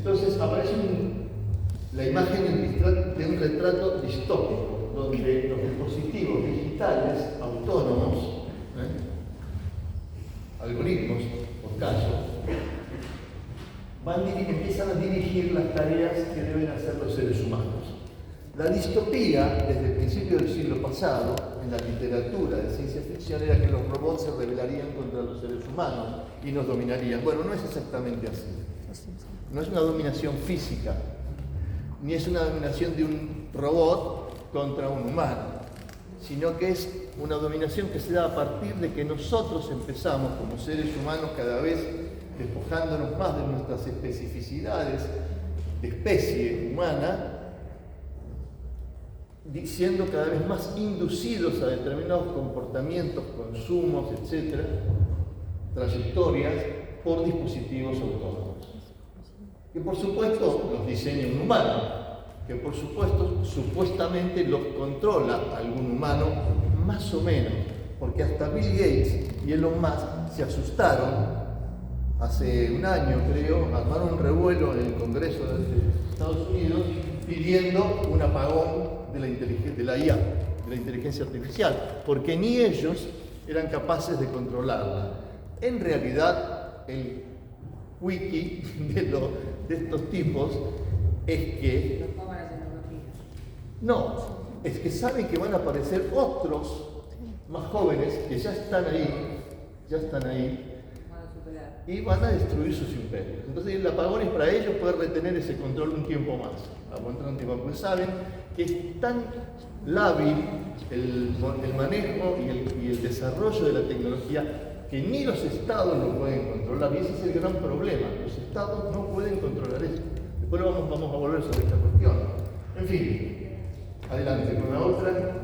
Entonces aparece la imagen de un retrato distópico, donde los dispositivos digitales autónomos, algoritmos, por caso, empiezan a dirigir las tareas que deben hacer los seres humanos. La distopía, desde el principio del siglo pasado, en la literatura de ciencia ficción, era que los robots se rebelarían contra los seres humanos y nos dominarían. Bueno, no es exactamente así. No es una dominación física, ni es una dominación de un robot contra un humano, sino que es una dominación que se da a partir de que nosotros empezamos, como seres humanos, cada vez despojándonos más de nuestras especificidades de especie humana, siendo cada vez más inducidos a determinados comportamientos, consumos, etcétera, trayectorias, por dispositivos autónomos. Que por supuesto los diseña un humano, que por supuesto supuestamente los controla algún humano, más o menos, porque hasta Bill Gates y Elon Musk se asustaron hace un año, creo, armaron un revuelo en el Congreso de Estados Unidos pidiendo un apagón de la IA, de la inteligencia artificial, porque ni ellos eran capaces de controlarla. En realidad, el wiki de estos tipos es que no, es que saben que van a aparecer otros más jóvenes que ya están ahí y van a destruir sus imperios. Entonces el apagón es para ellos poder retener ese control un tiempo más, aguantar un tiempo, porque saben que es tan lábil el manejo y el desarrollo de la tecnología que ni los estados lo pueden controlar, y ese es el gran problema. Los estados no pueden controlar eso. Después vamos a volver sobre esta cuestión. En fin, adelante con la otra.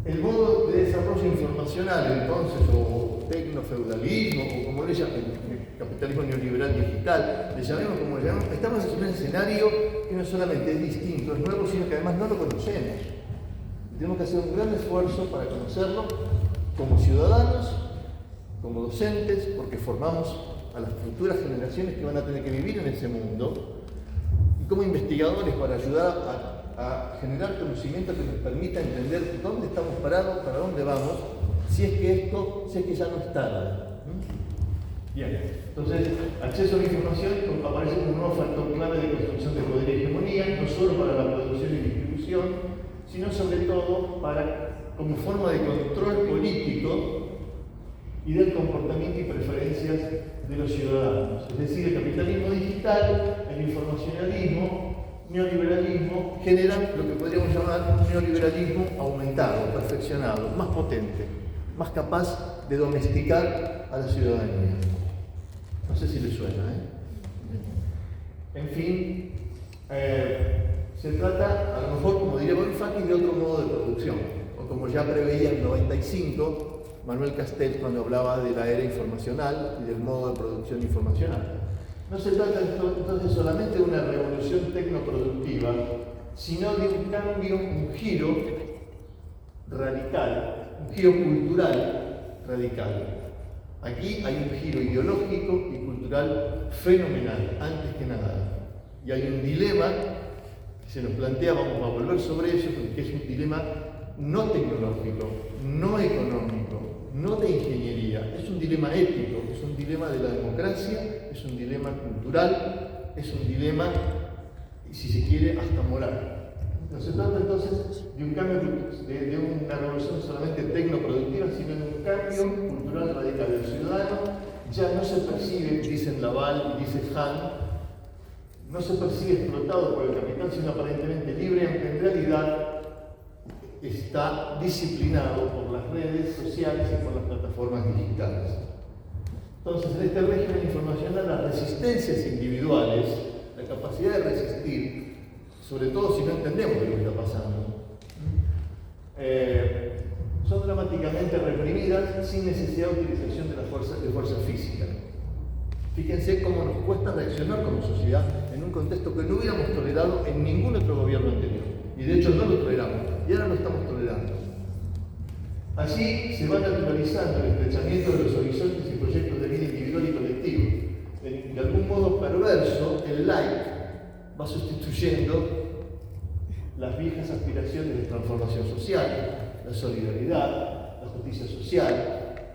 El modo de desarrollo informacional, entonces, o tecnofeudalismo, o como le llaman, el capitalismo neoliberal digital, le llamemos como le llamemos, estamos en un escenario que no solamente es distinto, es nuevo, sino que además no lo conocemos. Tenemos que hacer un gran esfuerzo para conocerlo como ciudadanos, como docentes, porque formamos a las futuras generaciones que van a tener que vivir en ese mundo, y como investigadores para ayudar a generar conocimiento que nos permita entender dónde estamos parados, para dónde vamos, si es que ya no es tarde. Bien, entonces, acceso a la información aparece como un nuevo factor clave de construcción de poder y hegemonía, no solo para la producción y distribución, sino sobre todo como forma de control político y del comportamiento y preferencias de los ciudadanos. Es decir, el capitalismo digital, el informacionalismo, neoliberalismo, generan lo que podríamos llamar un neoliberalismo aumentado, perfeccionado, más potente, más capaz de domesticar a la ciudadanía. No sé si les suena, En fin, se trata, a lo mejor, como diría Bonifati, de otro modo de producción, o como ya preveía en 95 Manuel Castells cuando hablaba de la era informacional y del modo de producción informacional. No se trata entonces solamente de una revolución tecnoproductiva, sino de un cambio, un giro radical, un giro cultural radical. Aquí hay un giro ideológico y cultural fenomenal, antes que nada. Y hay un dilema que se nos plantea, vamos a volver sobre eso, porque es un dilema no tecnológico, no económico, no de ingeniería, es un dilema ético, es un dilema de la democracia, es un dilema cultural, es un dilema, si se quiere, hasta moral. No se trata entonces de un cambio, de una revolución solamente tecnoproductiva, sino de un cambio cultural radical. El ciudadano ya no se percibe, dicen Laval y dice Hahn, no se percibe explotado por el capital, sino aparentemente libre, aunque en realidad está disciplinado por las redes sociales y por las plataformas digitales. Entonces, en este régimen informacional, las resistencias individuales, la capacidad de resistir, sobre todo si no entendemos lo que está pasando, son dramáticamente reprimidas sin necesidad de utilización de fuerza física. Fíjense cómo nos cuesta reaccionar como sociedad en un contexto que no hubiéramos tolerado en ningún otro gobierno anterior. Y de hecho no lo toleramos, y ahora lo estamos tolerando. Así se va naturalizando el estrechamiento de los horizontes y proyectos de vida individual y colectivo. De algún modo perverso, el el like va sustituyendo las viejas aspiraciones de transformación social, la solidaridad, la justicia social,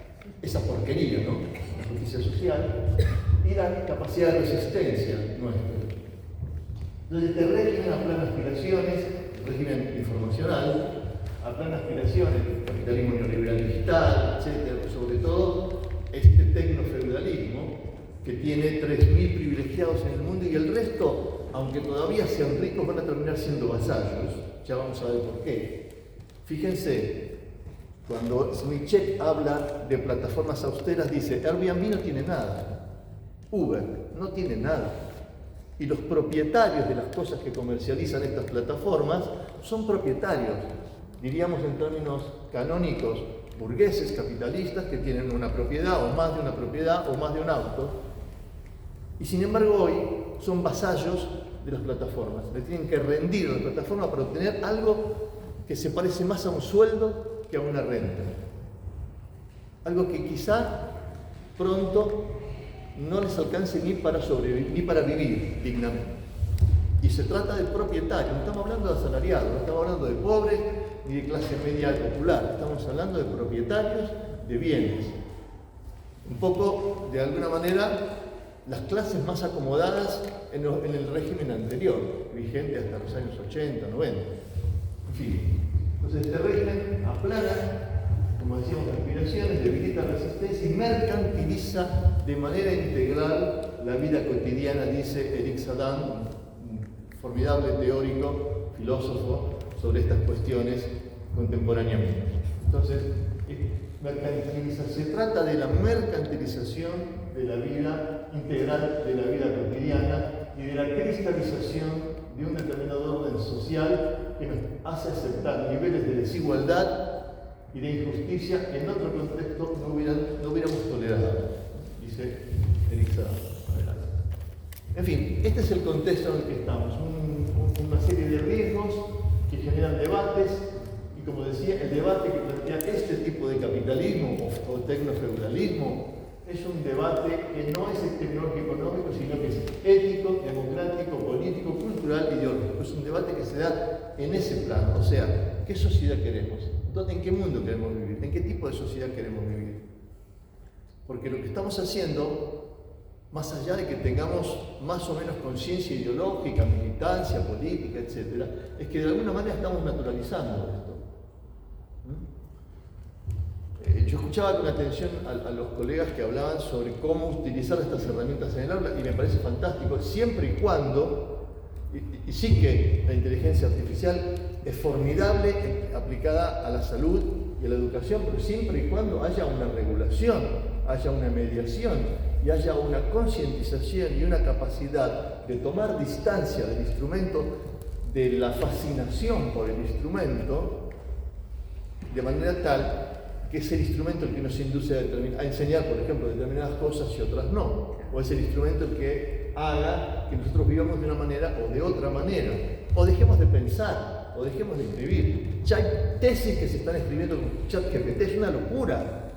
esa porquería, ¿no? La justicia social y la capacidad de resistencia nuestra. Entonces, este régimen aplana aspiraciones, el régimen informacional, aplana aspiraciones, capitalismo neoliberal digital, etcétera, sobre todo este tecnofeudalismo que tiene 3.000 privilegiados en el mundo y el resto, aunque todavía sean ricos, van a terminar siendo vasallos. Ya vamos a ver por qué. Fíjense, cuando Smichek habla de plataformas austeras, dice, Airbnb no tiene nada, Uber no tiene nada. Y los propietarios de las cosas que comercializan estas plataformas son propietarios, diríamos en términos canónicos, burgueses, capitalistas, que tienen una propiedad, o más de una propiedad, o más de un auto. Y sin embargo hoy son vasallos de las plataformas. Le tienen que rendir a la plataforma para obtener algo que se parece más a un sueldo que a una renta. Algo que quizá pronto no les alcance ni para sobrevivir, ni para vivir dignamente. Y se trata de propietarios, no estamos hablando de asalariados, no estamos hablando de pobres ni de clase media popular, estamos hablando de propietarios de bienes. Un poco, de alguna manera, las clases más acomodadas en el régimen anterior, vigente hasta los años 80, 90. En fin, entonces este régimen aplana, como decíamos, las aspiraciones, debilita la resistencia y mercantiliza de manera integral la vida cotidiana, dice Eric Saddam, un formidable teórico, filósofo, sobre estas cuestiones contemporáneamente. Entonces, se trata de la mercantilización de la vida integral, de la vida cotidiana y de la cristalización de un determinado orden social que nos hace aceptar niveles de desigualdad y de injusticia que en otro contexto no hubiéramos tolerado, dice Eric Saddam. En fin, este es el contexto en el que estamos, una serie de riesgos que generan debates y, como decía, el debate que plantea este tipo de capitalismo o tecnofeudalismo es un debate que no es tecnológico económico, sino que es ético, democrático, político, cultural, ideológico. Es un debate que se da en ese plano, o sea, ¿qué sociedad queremos? ¿En qué mundo queremos vivir? ¿En qué tipo de sociedad queremos vivir? Porque lo que estamos haciendo, más allá de que tengamos más o menos conciencia ideológica, militancia, política, etc., es que de alguna manera estamos naturalizando esto. Yo escuchaba con atención a los colegas que hablaban sobre cómo utilizar estas herramientas en el aula y me parece fantástico, siempre y cuando, y sí que la inteligencia artificial es formidable aplicada a la salud y a la educación, pero siempre y cuando haya una regulación, haya una mediación y haya una concientización y una capacidad de tomar distancia del instrumento, de la fascinación por el instrumento, de manera tal que es el instrumento el que nos induce a enseñar, por ejemplo, determinadas cosas y otras no. O es el instrumento el que haga que nosotros vivamos de una manera o de otra manera. O dejemos de pensar, o dejemos de escribir. Ya hay tesis que se están escribiendo con ChatGPT, es una locura.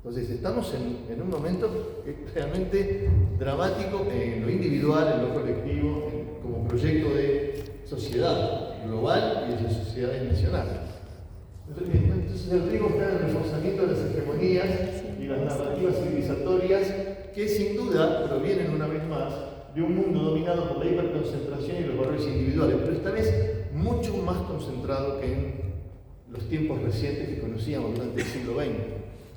Entonces estamos en un momento realmente dramático en lo individual, en lo colectivo, como proyecto de sociedad global y de sociedades nacionales. Entonces el riesgo está en el reforzamiento de las hegemonías y las narrativas civilizatorias que sin duda provienen una vez más de un mundo dominado por la hiperconcentración y los valores individuales, pero esta vez mucho más concentrado que en los tiempos recientes que conocíamos durante el siglo XX.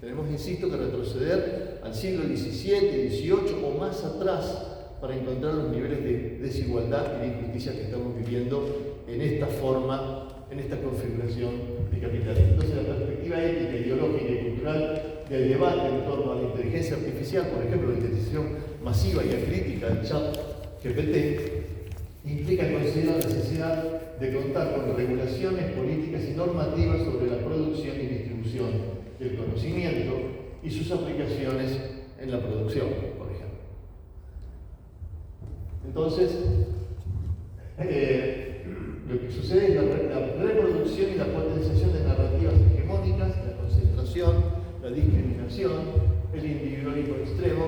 Tenemos, insisto, que retroceder al siglo XVII, XVIII o más atrás para encontrar los niveles de desigualdad y de injusticia que estamos viviendo en esta forma, en esta configuración de capitalismo. Entonces, la perspectiva ética, ideológica y cultural del debate en torno a la inteligencia artificial, por ejemplo, la utilización masiva y acrítica del ChatGPT, implica considerar la necesidad de contar con regulaciones, políticas y normativas sobre la producción y distribución del conocimiento y sus aplicaciones en la producción, por ejemplo. Entonces, lo que sucede es la reproducción y la potenciación de narrativas hegemónicas, la concentración, la discriminación, el individualismo extremo,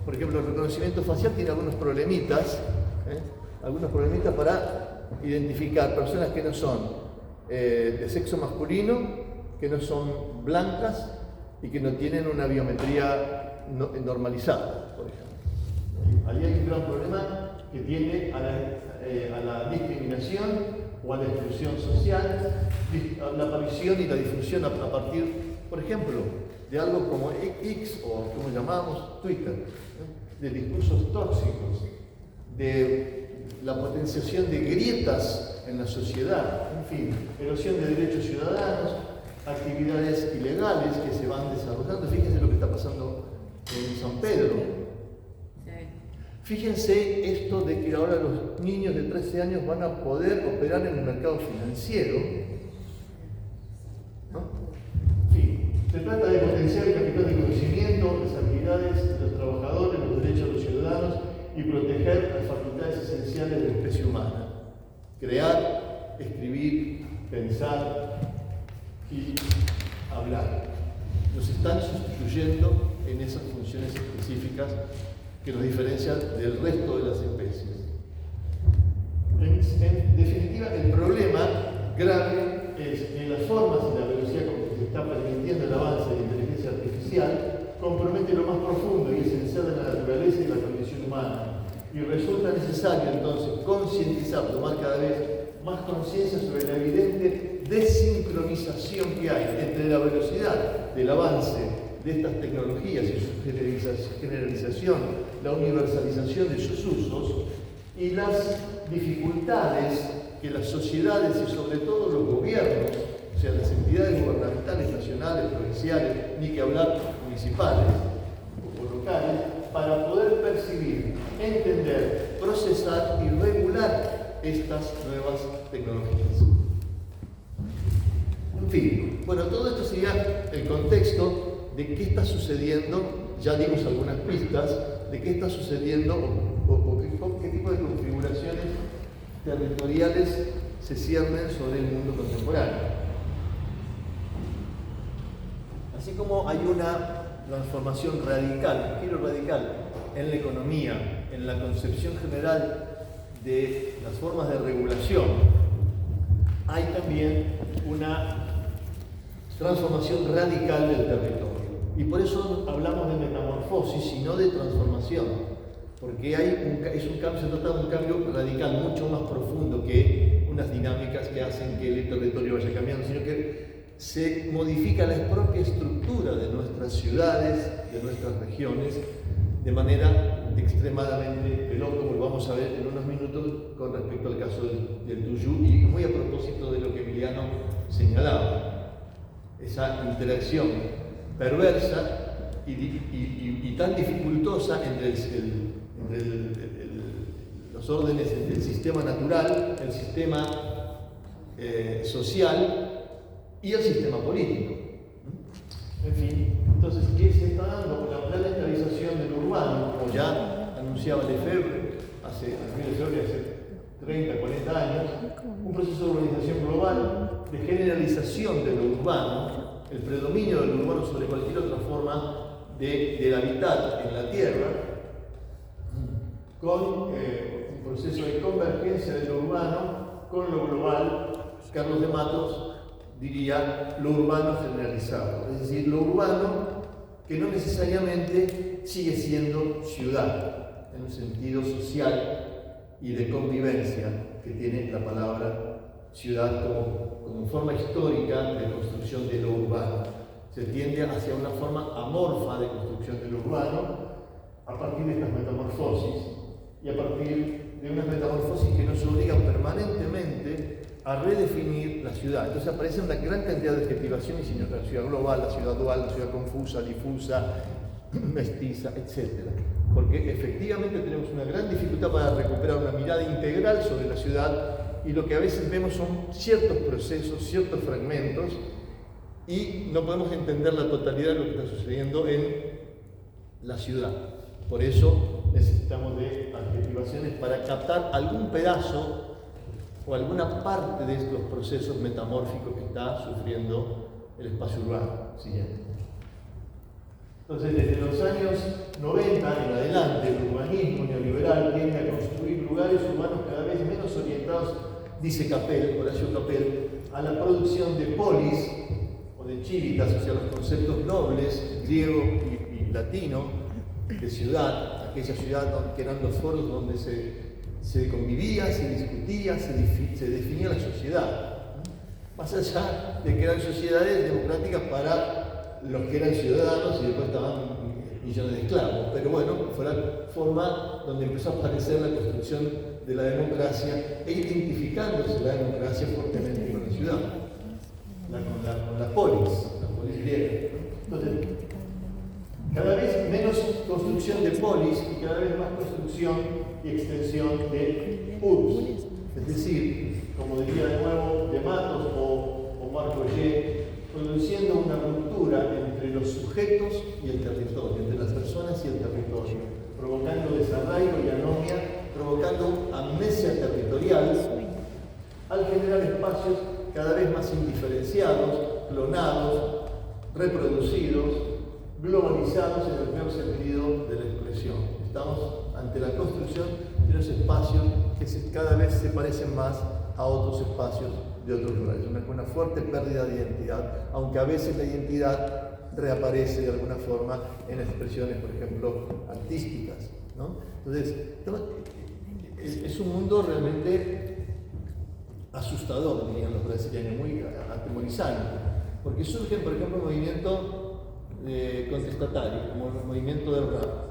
Por ejemplo, el reconocimiento facial tiene algunos problemitas para identificar personas que no son de sexo masculino, que no son blancas y que no tienen una biometría normalizada, por ejemplo. Ahí hay un gran problema que tiene a la discriminación o a la exclusión social, a la aparición y la difusión a partir, por ejemplo, de algo como X o como llamamos Twitter, de discursos tóxicos, de la potenciación de grietas en la sociedad, en fin, erosión de derechos ciudadanos, actividades ilegales que se van desarrollando. Fíjense lo que está pasando en San Pedro. Fíjense esto de que ahora los niños de 13 años van a poder operar en el mercado financiero, ¿no? Sí. Se trata de potenciar el capital de conocimiento, las habilidades de los trabajadores, los derechos de los ciudadanos y proteger las facultades esenciales de la especie humana. Crear, escribir, pensar y hablar. Nos están sustituyendo en esas funciones específicas que nos diferencian del resto de las especies. En definitiva, el problema grave es en las formas y la velocidad con que se está permitiendo el avance de la inteligencia artificial, compromete lo más profundo y esencial de la naturaleza y la condición humana. Y resulta necesario entonces concientizar, tomar cada vez más conciencia sobre la evidente desincronización que hay entre la velocidad del avance de estas tecnologías y su generalización, la universalización de sus usos y las dificultades que las sociedades y sobre todo los gobiernos, o sea, las entidades gubernamentales, nacionales, provinciales, ni que hablar municipales o locales, para poder percibir, entender, procesar y regular estas nuevas tecnologías. En fin, bueno, todo esto sería el contexto de qué está sucediendo, ya dimos algunas pistas, de qué está sucediendo o qué tipo de configuraciones territoriales se ciernen sobre el mundo contemporáneo. Así como hay una transformación radical, un giro radical en la economía, en la concepción general de las formas de regulación, hay también una transformación radical del territorio. Y por eso hablamos de metamorfosis y no de transformación, porque se trata de un cambio radical, mucho más profundo que unas dinámicas que hacen que el territorio vaya cambiando, sino que se modifica la propia estructura de nuestras ciudades, de nuestras regiones, de manera extremadamente veloz, como lo vamos a ver en unos minutos con respecto al caso del Tuyú, y muy a propósito de lo que Emiliano señalaba, esa interacción perversa y tan dificultosa entre los órdenes del sistema natural, el sistema social y el sistema político. En fin, entonces, ¿qué se está dando con la planetarización del urbano? Como ya anunciaba Lefebvre hace 30, 40 años, un proceso de urbanización global, de generalización de lo urbano, el predominio del urbano sobre cualquier otra forma del hábitat en la Tierra, con un proceso de convergencia de lo urbano con lo global. Carlos de Matos diría lo urbano generalizado, es decir, lo urbano que no necesariamente sigue siendo ciudad, en un sentido social y de convivencia que tiene la palabra ciudad como forma histórica de construcción de lo urbano. Se tiende hacia una forma amorfa de construcción de lo urbano a partir de estas metamorfosis y a partir de unas metamorfosis que nos obligan permanentemente a redefinir la ciudad. Entonces aparecen una gran cantidad de adjetivaciones, sino la ciudad global, la ciudad dual, la ciudad confusa, difusa, mestiza, etc. Porque efectivamente tenemos una gran dificultad para recuperar una mirada integral sobre la ciudad, y lo que a veces vemos son ciertos procesos, ciertos fragmentos, y no podemos entender la totalidad de lo que está sucediendo en la ciudad. Por eso necesitamos de adjetivaciones para captar algún pedazo o alguna parte de estos procesos metamórficos que está sufriendo el espacio urbano. Siguiente. Entonces, desde los años 90 en adelante, el urbanismo neoliberal tiende a construir lugares urbanos cada vez menos orientados, dice Capel, Horacio Capel, a la producción de polis o de civitas, o sea, los conceptos nobles, griego y latino, de ciudad, aquella ciudad que eran los foros donde se convivía, se discutía, se definía la sociedad. Más allá de que eran sociedades democráticas para los que eran ciudadanos y después estaban millones de esclavos. Pero bueno, fue la forma donde empezó a aparecer la construcción de la democracia e identificándose la democracia fuertemente con la ciudad, con la polis griega. Entonces, cada vez menos construcción de polis y cada vez más construcción y extensión de urbs. Es decir, como diría de nuevo De Matos o Marco G, produciendo una ruptura entre los sujetos y el territorio, entre las personas y el territorio, provocando desarraigo y anomia, provocando amnesia territorial, al generar espacios cada vez más indiferenciados, clonados, reproducidos, globalizados en el peor sentido de la expresión. Estamos ante la construcción de unos espacios que cada vez se parecen más a otros espacios de otros lugares. Una fuerte pérdida de identidad, aunque a veces la identidad reaparece de alguna forma en expresiones, por ejemplo, artísticas, ¿no? Entonces, es un mundo realmente asustador, dirían los brasileños, muy atemorizante, porque surgen, por ejemplo, movimientos contestatarios, como el movimiento del rap.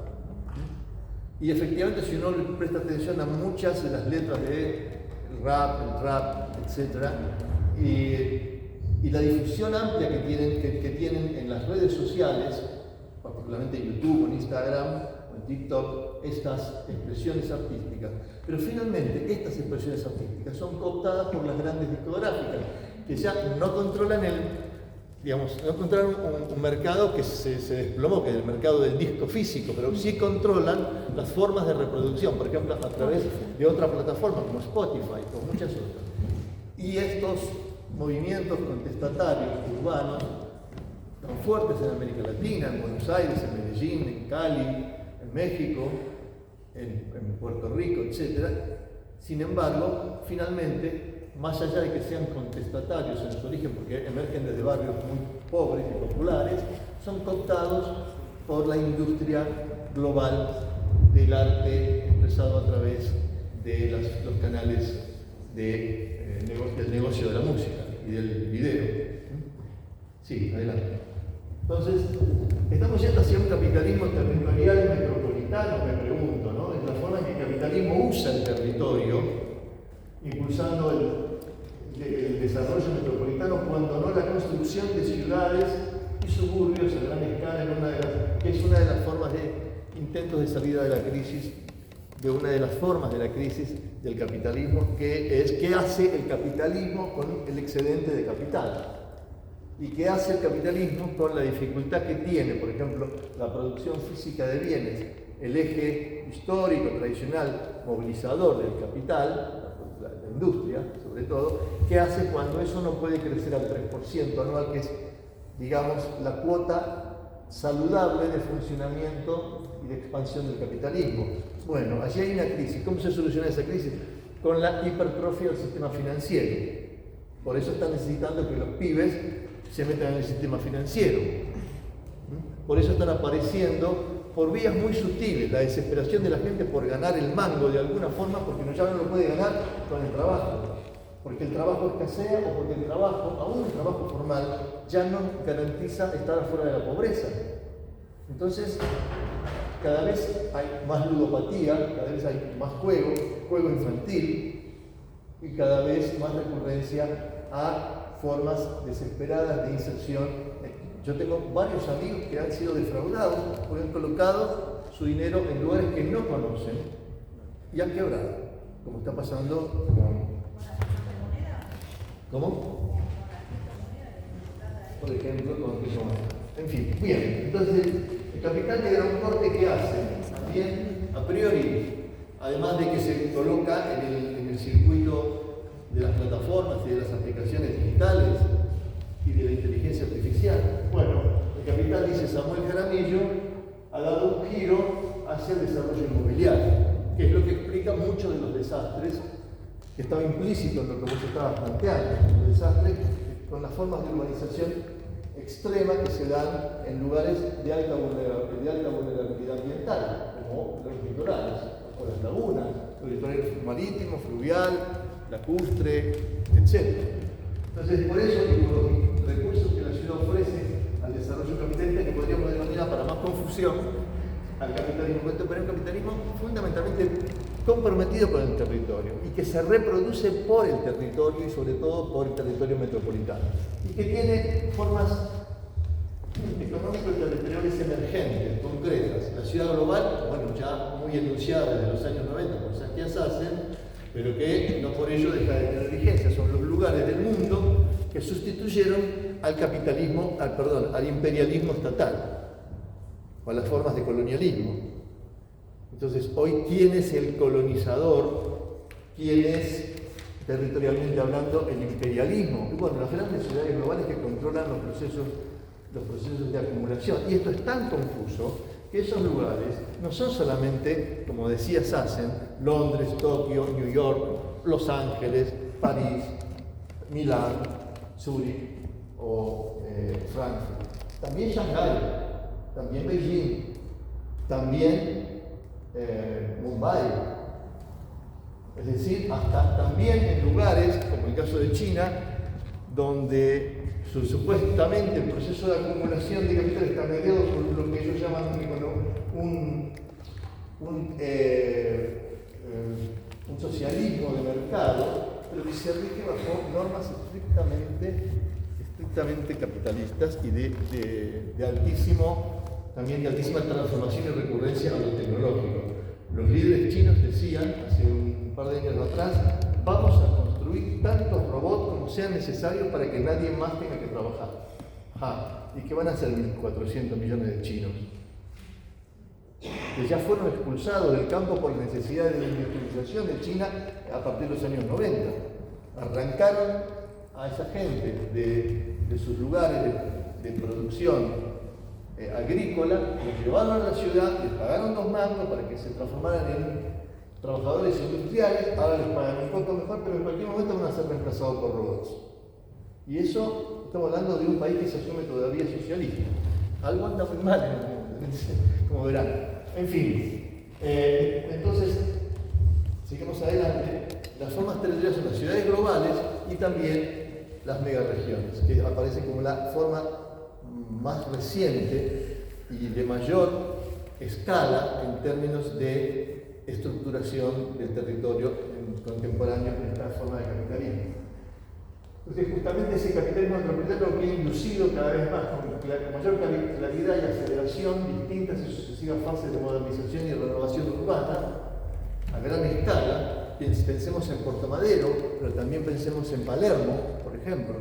Y efectivamente, si uno le presta atención a muchas de las letras del rap, el trap, etc., y la difusión amplia que tienen en las redes sociales, particularmente en YouTube, en Instagram o en TikTok, estas expresiones artísticas. Pero finalmente, estas expresiones artísticas son cooptadas por las grandes discográficas, que ya no controlan no controlan un mercado que se desplomó, que es el mercado del disco físico, pero sí controlan las formas de reproducción, por ejemplo, a través de otra plataforma como Spotify o muchas otras. Y estos movimientos contestatarios urbanos tan fuertes en América Latina, en Buenos Aires, en Medellín, en Cali, en México, en Puerto Rico, etc. Sin embargo, finalmente, más allá de que sean contestatarios en su origen, porque emergen desde barrios muy pobres y populares, son cooptados por la industria global del arte expresado a través de los canales del negocio de la música y del video. Sí, adelante. Entonces, estamos yendo hacia un capitalismo territorial metropolitano, me pregunto, ¿no? Es la forma en que el capitalismo usa el territorio, impulsando el desarrollo metropolitano, cuando no la construcción de ciudades y suburbios a gran escala, que es una de las formas de intentos de salida de la crisis, de una de las formas de la crisis del capitalismo, que es qué hace el capitalismo con el excedente de capital y qué hace el capitalismo con la dificultad que tiene, por ejemplo, la producción física de bienes, el eje histórico, tradicional, movilizador del capital, la industria, sobre todo, ¿qué hace cuando eso no puede crecer al 3% anual, que es, digamos, la cuota saludable de funcionamiento y de expansión del capitalismo? Bueno, allí hay una crisis. ¿Cómo se soluciona esa crisis? Con la hipertrofia del sistema financiero. Por eso están necesitando que los pibes se metan en el sistema financiero. Por eso están apareciendo por vías muy sutiles, la desesperación de la gente por ganar el mango de alguna forma, porque ya no lo puede ganar con el trabajo, porque el trabajo escasea o porque el trabajo, aún el trabajo formal, ya no garantiza estar afuera de la pobreza. Entonces, cada vez hay más ludopatía, cada vez hay más juego infantil, y cada vez más recurrencia a formas desesperadas de inserción. Yo tengo varios amigos que han sido defraudados porque han colocado su dinero en lugares que no conocen y han quebrado, como está pasando con... ¿Cómo? Por ejemplo, con criptomonedas. En fin, bien, entonces el capital de gran corte, ¿qué hace? También, a priori, además de que se coloca en el circuito de las plataformas y de las aplicaciones digitales y de la inteligencia artificial. Bueno, el capital, dice Samuel Jaramillo, ha dado un giro hacia el desarrollo inmobiliario, que es lo que explica muchos de los desastres que estaba implícito en lo que vos estabas planteando, los desastres con las formas de urbanización extrema que se dan en lugares de alta vulnerabilidad ambiental, como los litorales, o las lagunas, los litorales marítimos, fluvial, lacustre, etc. Entonces, por eso, y por los recursos que la ciudad ofrece al desarrollo capitalista, que podríamos denominar para más confusión al capitalismo contemporáneo, un capitalismo fundamentalmente comprometido con el territorio y que se reproduce por el territorio y sobre todo por el territorio metropolitano y que tiene formas económicas y territoriales emergentes, concretas. La ciudad global, bueno, ya muy enunciada desde los años 90 por Saskia Sassen, pero que no por ello deja de tener vigencia. Son los lugares del mundo que sustituyeron al capitalismo, al imperialismo estatal o a las formas de colonialismo. Entonces, hoy, ¿quién es el colonizador? ¿Quién es, territorialmente hablando, el imperialismo? Y bueno, las grandes ciudades globales que controlan los procesos de acumulación. Y esto es tan confuso que esos lugares no son solamente, como decía Sassen, Londres, Tokio, New York, Los Ángeles, París, Milán, Zúrich o Frankfurt. También Shanghái, también Beijing, también Mumbai, es decir, hasta también en lugares, como el caso de China, donde supuestamente el proceso de acumulación de capital está mediado por lo que ellos llaman un socialismo de mercado, pero que se rige bajo normas estrictamente capitalistas y de altísima transformación y recurrencia a lo tecnológico. Los líderes chinos decían, hace un par de años atrás, vamos a construir tantos robots como sean necesarios para que nadie más tenga que trabajar. ¿Y qué van a hacer 1.400 millones de chinos? Que ya fueron expulsados del campo por la necesidad de la industrialización de China a partir de los años 90. Arrancaron a esa gente de sus lugares de producción agrícola, los llevaron a la ciudad, les pagaron 2 mangos para que se transformaran en trabajadores industriales, ahora les pagan un poco mejor, pero en cualquier momento van a ser reemplazados por robots. Y eso, estamos hablando de un país que se asume todavía socialista. Algo anda muy mal en el mundo, como verán. En fin, entonces, sigamos adelante. Las formas territoriales son las ciudades globales y también las megaregiones, que aparecen como la forma más reciente y de mayor escala en términos de estructuración del territorio contemporáneo en esta forma de capitalismo. Entonces, justamente ese capitalismo metropolitano que ha inducido cada vez más, con mayor claridad y aceleración, distintas y sucesivas fases de modernización y renovación urbana, a gran escala. Pensemos en Puerto Madero, pero también pensemos en Palermo, por ejemplo,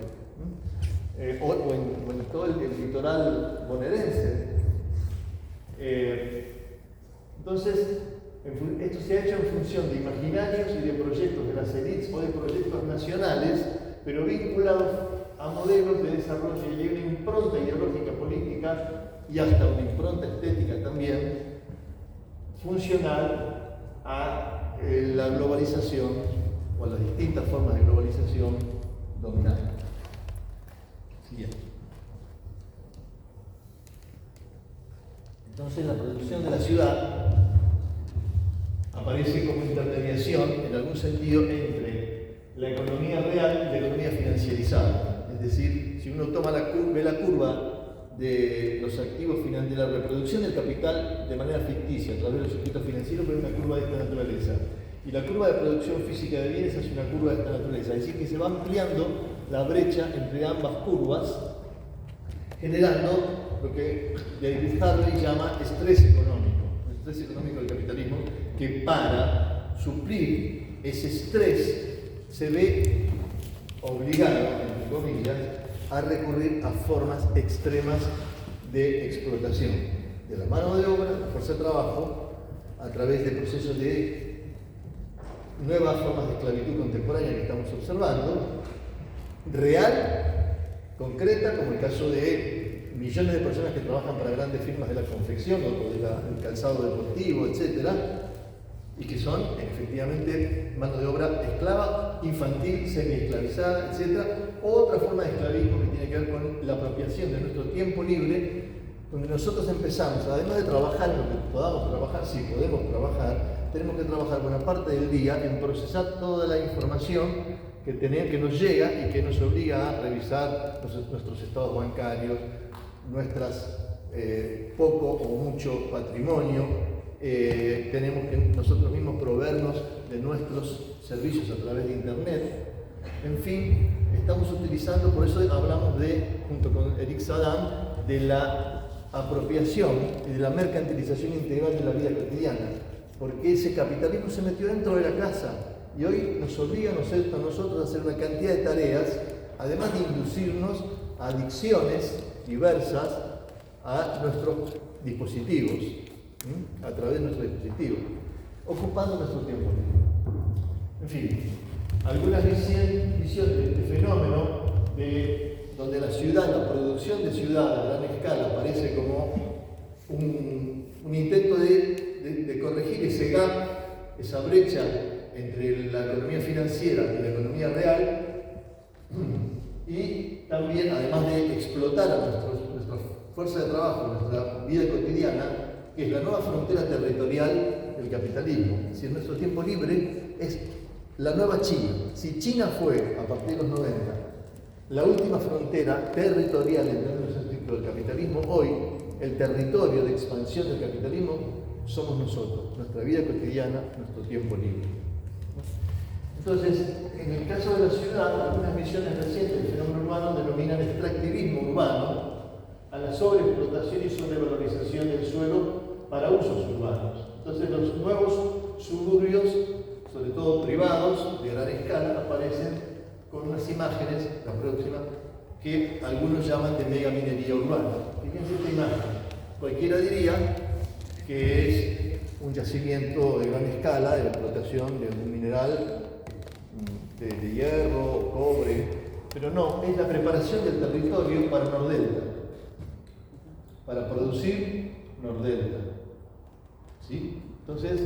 o en todo el litoral bonaerense. Entonces, esto se ha hecho en función de imaginarios y de proyectos de las élites o de proyectos nacionales, pero vinculados a modelos de desarrollo y una impronta ideológica política y hasta una impronta estética también, funcional a la globalización o a las distintas formas de globalización dominantes. Siguiente. Entonces, la producción de la ciudad aparece como intermediación, en algún sentido, entre la economía real y la economía financierizada. Es decir, si uno ve la curva de los activos de la reproducción del capital de manera ficticia a través de los circuitos financieros, ve una curva de esta naturaleza. Y la curva de producción física de bienes es una curva de esta naturaleza. Es decir, que se va ampliando la brecha entre ambas curvas, generando lo que David Harvey llama estrés económico. El estrés económico del capitalismo, que para suplir ese estrés se ve obligado, entre comillas, a recurrir a formas extremas de explotación de la mano de obra, la fuerza de trabajo, a través de procesos de nuevas formas de esclavitud contemporánea que estamos observando, real, concreta, como el caso de millones de personas que trabajan para grandes firmas de la confección o del calzado deportivo, etc., y que son efectivamente mano de obra esclava, infantil, semi-esclavizada, etc. Otra forma de esclavismo que tiene que ver con la apropiación de nuestro tiempo libre, donde nosotros empezamos, además de trabajar en lo que podamos trabajar, si podemos trabajar, tenemos que trabajar buena parte del día en procesar toda la información que nos llega y que nos obliga a revisar nuestros estados bancarios, nuestras poco o mucho patrimonio. Tenemos que nosotros mismos proveernos de nuestros servicios a través de Internet. En fin, estamos utilizando, por eso hablamos junto con Eric Saddam, de la apropiación y de la mercantilización integral de la vida cotidiana, porque ese capitalismo se metió dentro de la casa y hoy nos obliga a nosotros a hacer una cantidad de tareas, además de inducirnos a adicciones diversas a nuestros dispositivos, a través de nuestros dispositivos, ocupando nuestro tiempo libre. En fin, algunas visiones de este fenómeno donde la ciudad, la producción de ciudad a gran escala parece como un intento de corregir ese gap, esa brecha entre la economía financiera y la economía real, y también, además de explotar a nuestra fuerza de trabajo, nuestra vida cotidiana, que es la nueva frontera territorial del capitalismo. Es decir, nuestro tiempo libre es la nueva China. Si China fue, a partir de los 90, la última frontera territorial en términos estrictos del capitalismo, hoy el territorio de expansión del capitalismo somos nosotros, nuestra vida cotidiana, nuestro tiempo libre. Entonces, en el caso de la ciudad, algunas visiones recientes del fenómeno urbano denominan extractivismo urbano a la sobreexplotación y sobrevalorización del suelo para usos urbanos. Entonces, los nuevos suburbios, sobre todo privados, de gran escala, aparecen con unas imágenes, la próxima, que algunos llaman de megaminería urbana. Fíjense esta imagen. Cualquiera diría que es un yacimiento de gran escala de explotación de un mineral de hierro, cobre, pero no, es la preparación del territorio para Nordelta, para producir Nordelta. ¿Sí? Entonces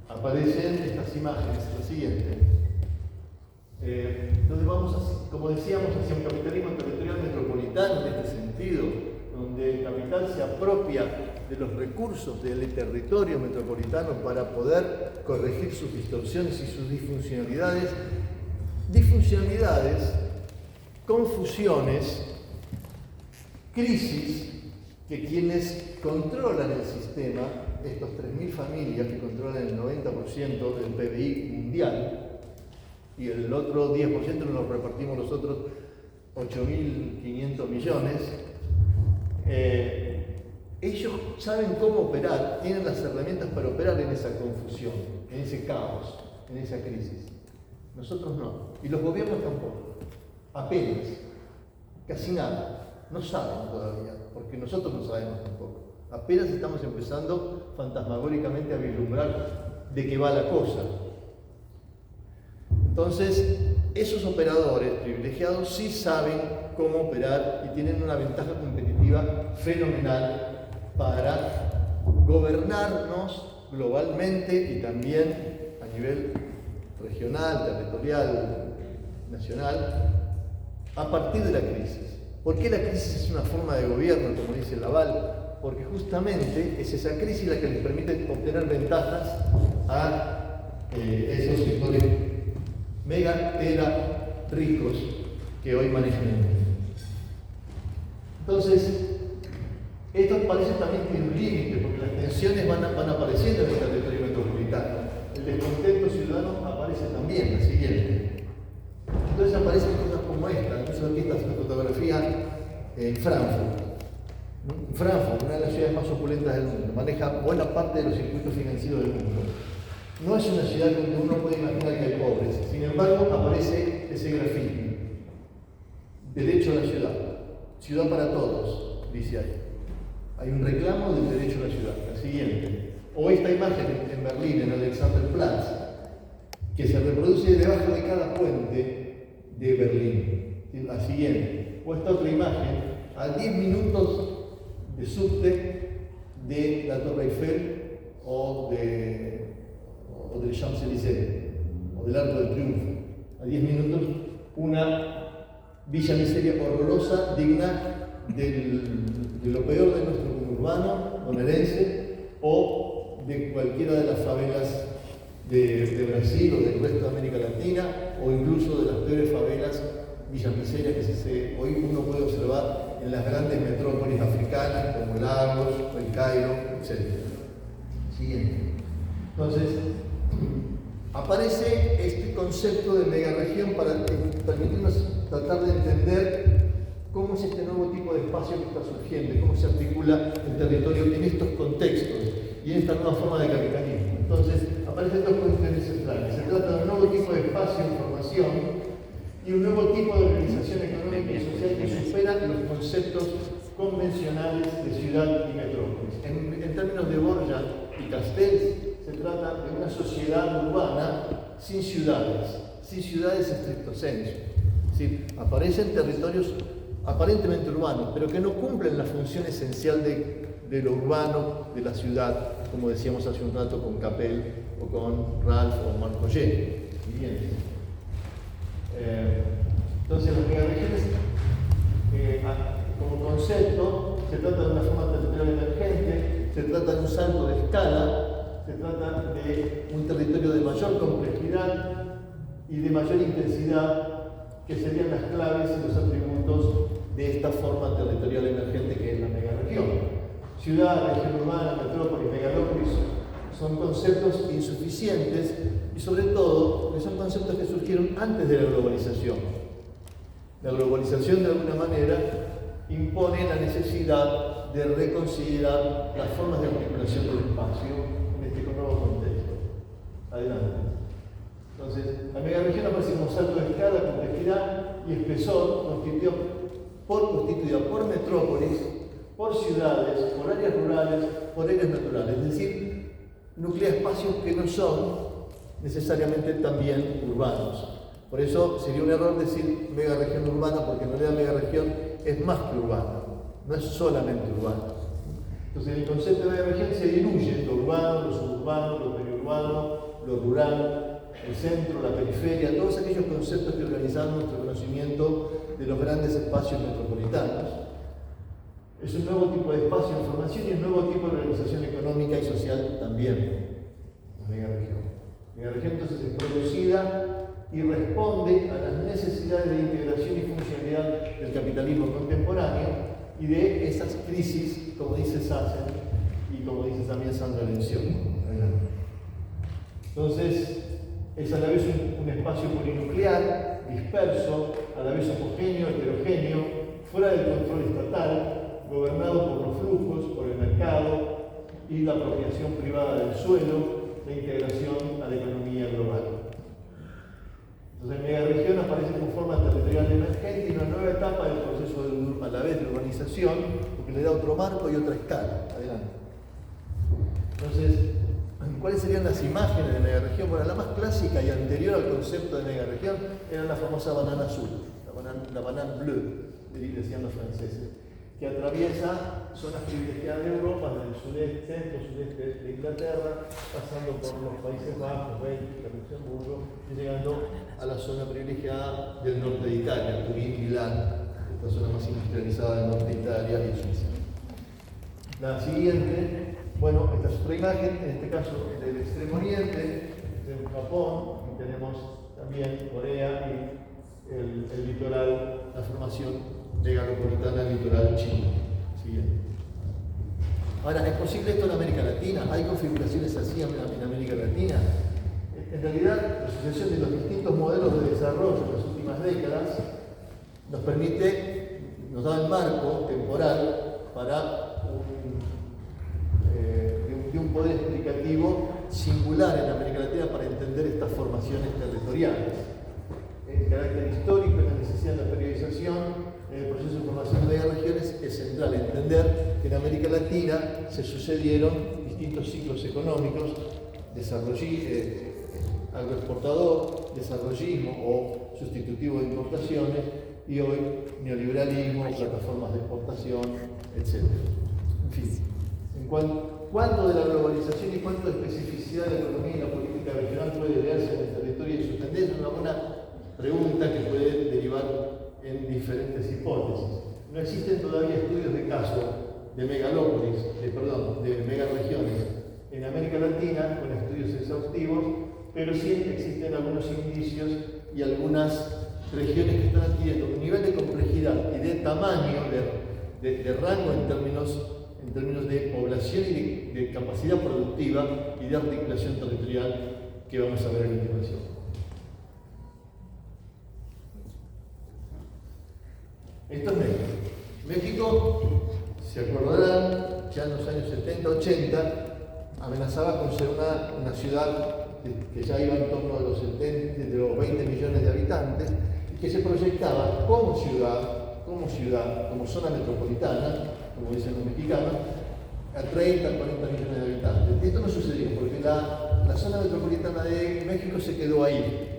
aparecen estas imágenes, la siguiente. Entonces vamos, como decíamos, hacia un capitalismo territorial metropolitano en este sentido, donde el capital se apropia de los recursos del territorio metropolitano para poder corregir sus distorsiones y sus disfuncionalidades, confusiones, crisis, que quienes controlan el sistema, estos 3.000 familias que controlan el 90% del PBI mundial, y el otro 10% nos lo repartimos los otros 8.500 millones, ellos saben cómo operar, tienen las herramientas para operar en esa confusión, en ese caos, en esa crisis. Nosotros no, y los gobiernos tampoco, apenas, casi nada, no saben todavía, porque nosotros no sabemos tampoco. Apenas estamos empezando fantasmagóricamente a vislumbrar de qué va la cosa. Entonces, esos operadores privilegiados sí saben cómo operar y tienen una ventaja competitiva fenomenal para gobernarnos globalmente y también a nivel regional, territorial, nacional, a partir de la crisis. ¿Por qué la crisis es una forma de gobierno, como dice Laval? Porque justamente es esa crisis la que les permite obtener ventajas a esos sectores mega, tela, ricos que hoy manejan el mundo. Entonces, esto parece también que es un límite, porque las tensiones van apareciendo en el territorio metropolitano. El descontento ciudadano aparece también, la siguiente. Entonces aparecen cosas como esta, incluso aquí está esta fotografía en Frankfurt. Frankfurt, una de las ciudades más opulentas del mundo, maneja buena parte de los circuitos financieros del mundo. No es una ciudad donde uno puede imaginar que hay pobres, sin embargo aparece ese grafiti. Derecho a la ciudad, ciudad para todos, dice ahí. Hay un reclamo del derecho a la ciudad. La siguiente. O esta imagen en Berlín, en Alexanderplatz, que se reproduce debajo de cada puente de Berlín. La siguiente. O esta otra imagen a 10 minutos de subte de la Torre Eiffel o del Champs-Élysées o del Arco del Triunfo. A 10 minutos, una Villa Miseria horrorosa, digna de lo peor de nuestro conurbano bonaerense o de cualquiera de las favelas de Brasil o del resto de América Latina, o incluso de las peores favelas, villas miserias que hoy uno puede observar en las grandes metrópolis africanas como Lagos o el Cairo, etc. Siguiente. Entonces, aparece este concepto de megaregión para permitirnos tratar de entender cómo es este nuevo tipo de espacio que está surgiendo y cómo se articula el territorio en estos contextos y en esta nueva forma de capitalismo. Entonces, aparecen dos cuestiones centrales. Se trata de un nuevo tipo de espacio, información, y un nuevo tipo de organización económica y social que supera los conceptos convencionales de ciudad y metrópolis. En términos de Borja y Castells, se trata de una sociedad urbana sin ciudades estricto sensu. Es decir, aparecen territorios aparentemente urbanos, pero que no cumplen la función esencial de lo urbano de la ciudad, como decíamos hace un rato con Capel o con Ralph o Marcollet. Entonces, las megaregiones, como concepto, se trata de una forma territorial emergente, se trata de un salto de escala, se trata de un territorio de mayor complejidad y de mayor intensidad, que serían las claves y los atributos de esta forma territorial emergente que es la megaregión. Ciudad, región urbana, metrópolis, megalópolis son conceptos insuficientes y sobre todo son conceptos que surgieron antes de la globalización. La globalización de alguna manera impone la necesidad de reconsiderar las formas de articulación del espacio en este nuevo contexto. Adelante. Entonces, la megaregión aparece como salto de escala, complejidad y espesor, constituida por metrópolis, por ciudades, por áreas rurales, por áreas naturales, es decir, nuclea espacios que no son necesariamente también urbanos. Por eso sería un error decir megaregión urbana, porque en realidad megaregión es más que urbana, no es solamente urbana. Entonces, el concepto de megaregión se diluye lo urbano, lo suburbano, lo periurbano, lo rural, el centro, la periferia, todos aquellos conceptos que organizan nuestro conocimiento de los grandes espacios metropolitanos. Es un nuevo tipo de espacio de información y un nuevo tipo de organización económica y social también, la megaregión. La megaregión entonces es producida y responde a las necesidades de integración y funcionalidad del capitalismo contemporáneo y de esas crisis, como dice Sassen y como dice también Sandra Lencioni. Entonces, es a la vez un espacio polinuclear, disperso, a la vez homogéneo, heterogéneo, fuera del control estatal, gobernado por los flujos, por el mercado y la apropiación privada del suelo, la integración a la economía global. Entonces, la megaregión aparece como forma territorial emergente y una nueva etapa del proceso a la vez de urbanización, porque le da otro marco y otra escala. Adelante. Entonces, ¿cuáles serían las imágenes de megaregión? Bueno, la más clásica y anterior al concepto de megaregión era la famosa banana azul, la banane bleue, decían los franceses, que atraviesa zonas privilegiadas de Europa, desde el sudeste, centro-sudeste de Inglaterra, pasando por los Países Bajos, Bélgica, Luxemburgo, y llegando a la zona privilegiada del norte de Italia, Turín, Milán, esta zona más industrializada del norte de Italia y Suiza. La siguiente, bueno, esta es otra imagen, en este caso del extremo oriente, en Japón, y tenemos también Corea y el litoral, la formación megalopolitana del litoral chino. Siguiente. Ahora, ¿es posible esto en América Latina? ¿Hay configuraciones así en América Latina? En realidad, la asociación de los distintos modelos de desarrollo en las últimas décadas nos da el marco temporal para un poder explicativo singular en América Latina para entender estas formaciones territoriales. El carácter histórico y la necesidad de la periodización en el proceso de formación de megaregiones es central. Entender que en América Latina se sucedieron distintos ciclos económicos, agroexportador, desarrollismo o sustitutivo de importaciones, y hoy neoliberalismo, plataformas de exportación, etc. En fin, en cuánto de la globalización y cuánto de especificidad de la economía y la política regional puede darse en el territorio y su tendencia es una buena pregunta que puede derivar en diferentes hipótesis. No existen todavía estudios de caso de megalópolis, de megaregiones en América Latina con estudios exhaustivos, pero sí existen algunos indicios y algunas regiones que están adquiriendo un nivel de complejidad y de tamaño, de rango en términos de población y de capacidad productiva y de articulación territorial que vamos a ver en la continuación. Esto es México. México, se acordarán, ya en los años 70-80 amenazaba con ser una ciudad que ya iba en torno a los 20 millones de habitantes y que se proyectaba como ciudad, como zona metropolitana, como dicen los mexicanos, a 30, 40 millones de habitantes. Esto no sucedió porque la zona metropolitana de México se quedó ahí.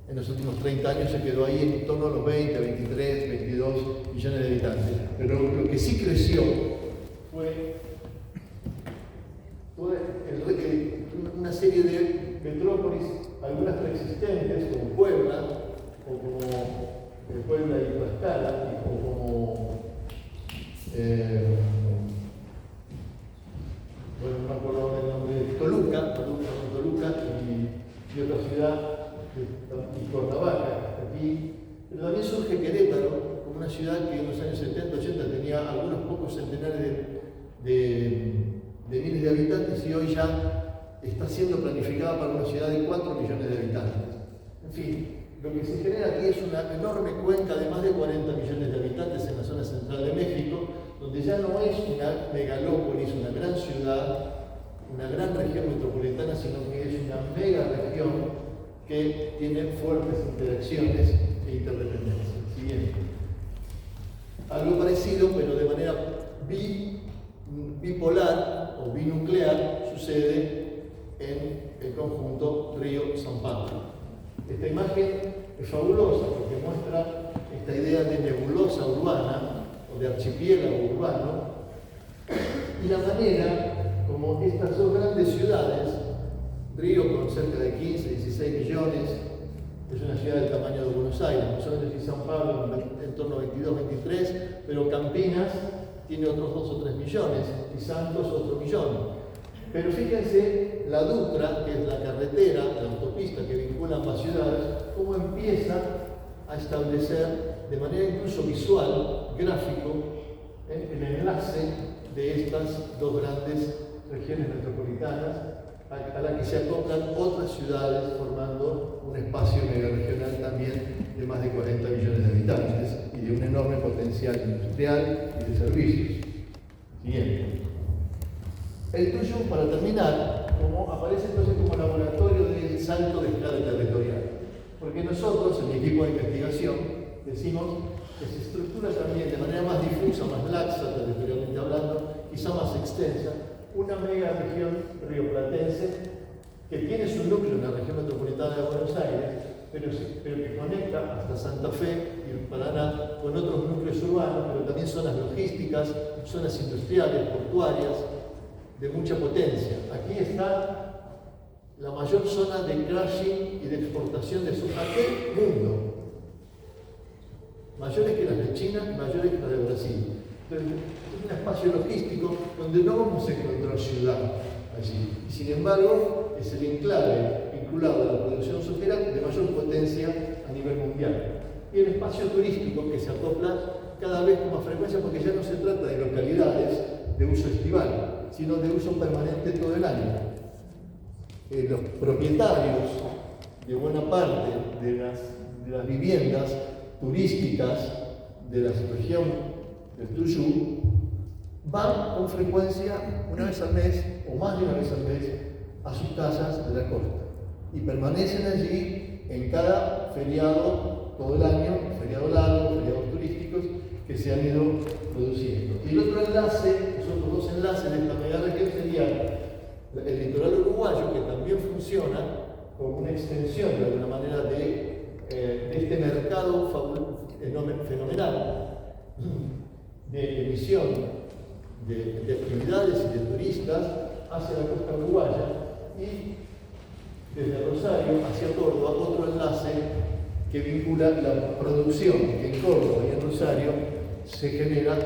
En los últimos 30 años se quedó ahí en torno a los 20, 23, 22 millones de habitantes. Pero lo que sí creció fue una serie de metrópolis, algunas preexistentes, como Puebla, o como Puebla y Tlaxcala, o como bueno, no me acuerdo el nombre de Toluca y otra ciudad, y Cuernavaca, aquí. Pero también surge Querétaro, como una ciudad que en los años 70-80 tenía algunos pocos centenares de miles de habitantes y hoy ya está siendo planificada para una ciudad de 4 millones de habitantes. En fin, lo que se genera aquí es una enorme cuenca de más de 40 millones de habitantes en la zona central de México, donde ya no es una megalópolis, una gran ciudad, una gran región metropolitana, sino que es una mega región que tiene fuertes interacciones e interdependencias. Siguiente. Algo parecido, pero de manera bipolar o binuclear, sucede en el conjunto Río-San Pablo. Esta imagen es fabulosa porque muestra esta idea de nebulosa urbana o de archipiélago urbano y la manera como estas dos grandes ciudades, Río con cerca de 15, 16 millones, es una ciudad del tamaño de Buenos Aires, nosotros y San Pablo en torno a 22, 23, pero Campinas tiene otros 2 o 3 millones y Santos otro millón. Pero fíjense, la Dutra, que es la carretera, la autopista que vincula ambas ciudades, cómo empieza a establecer de manera incluso visual, gráfico, el enlace de estas dos grandes regiones metropolitanas a la que se acoplan otras ciudades formando un espacio megaregional también de más de 40 millones de habitantes y de un enorme potencial industrial y de servicios. Siguiente. El Tuyum, para terminar, aparece entonces como laboratorio del salto de escala territorial. Porque nosotros, en mi equipo de investigación, decimos que se estructura también de manera más difusa, más laxa, territorialmente hablando, quizá más extensa, una mega región rioplatense que tiene su núcleo en la región metropolitana de Buenos Aires, pero que conecta hasta Santa Fe y Paraná con otros núcleos urbanos, pero también zonas logísticas, zonas industriales, portuarias, de mucha potencia. Aquí está la mayor zona de crashing y de exportación de soja del mundo. Mayores que las de China y mayores que las de Brasil. Entonces, es un espacio logístico donde no vamos a encontrar ciudad allí. Y sin embargo, es el enclave vinculado a la producción sojera de mayor potencia a nivel mundial. Y el espacio turístico que se acopla cada vez con más frecuencia porque ya no se trata de localidades de uso estival, sino de uso permanente todo el año. Los propietarios de buena parte de las viviendas turísticas de la región del Tuyú van con frecuencia una vez al mes o más de una vez al mes a sus casas de la costa y permanecen allí en cada feriado todo el año, feriado largo, feriados turísticos que se han ido produciendo. Y el otro enlace, los otros dos enlaces de esta megaregión serían el litoral uruguayo, que también funciona como una extensión de alguna manera de de este mercado fenomenal de emisión de actividades y de turistas hacia la costa uruguaya y desde Rosario hacia Córdoba, otro enlace que vincula la producción que en Córdoba y en Rosario se genera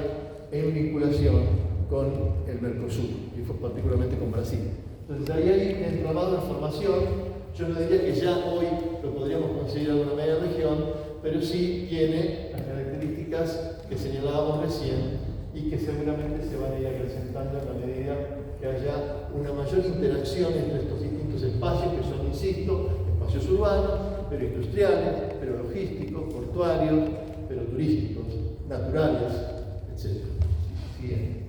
en vinculación con el Mercosur, y particularmente con Brasil. Entonces ahí hay un entramado de formación. Yo no diría que ya hoy lo podríamos considerar una media región, pero sí tiene las características que señalábamos recién y que seguramente se van a ir acrecentando en la medida que haya una mayor interacción entre estos distintos espacios, que son, insisto, espacios urbanos, pero industriales, pero logísticos, portuarios, pero turísticos, naturales, etc. Bien.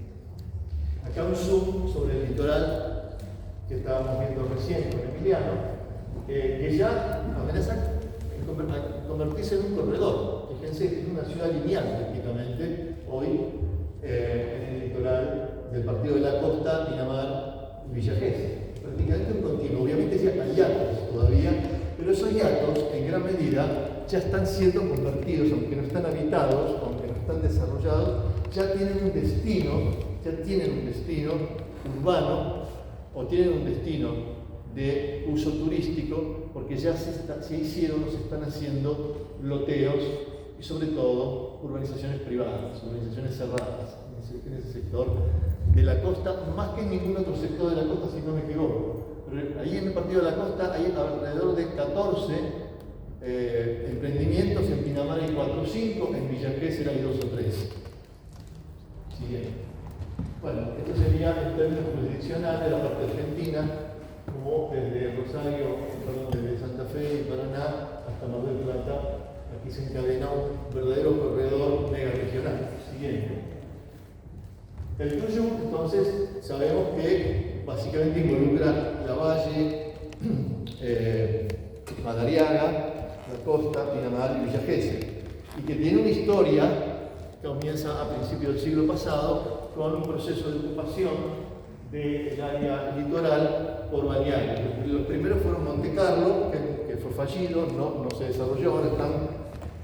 Acá un zoom sobre el litoral que estábamos viendo recién con Emiliano, que ya amenaza convertirse en un corredor. Fíjense que es una ciudad lineal prácticamente hoy en el litoral del Partido de la Costa, Pinamar y Villa Gesell. Prácticamente un continuo. Obviamente sí hay hiatos todavía, pero esos hiatos en gran medida ya están siendo convertidos, aunque no están habitados, aunque no están desarrollados, ya tienen un destino urbano o tienen un destino de uso turístico, porque ya se hicieron o se están haciendo loteos y sobre todo urbanizaciones privadas, urbanizaciones cerradas en ese sector de la costa, más que en ningún otro sector de la costa, si no me equivoco. Pero ahí en el Partido de la Costa hay alrededor de 14 emprendimientos, en Pinamar hay 4 o 5, en Villa Gesell hay 2 o 3. Siguiente. Bueno, esto sería en términos jurisdiccionales la parte argentina, como desde Rosario, desde Santa Fe y Paraná hasta Mar del Plata. Aquí se encadena un verdadero corredor mega regional. Siguiente. El Tuyú, entonces, sabemos que básicamente involucra la Valle, Madariaga, la costa, Pinamar y Villa Gesell, y que tiene una historia que comienza a principios del siglo pasado con un proceso de ocupación del área litoral por balnearios. Los primeros fueron Monte Carlo, que fue fallido, no se desarrolló. Ahora están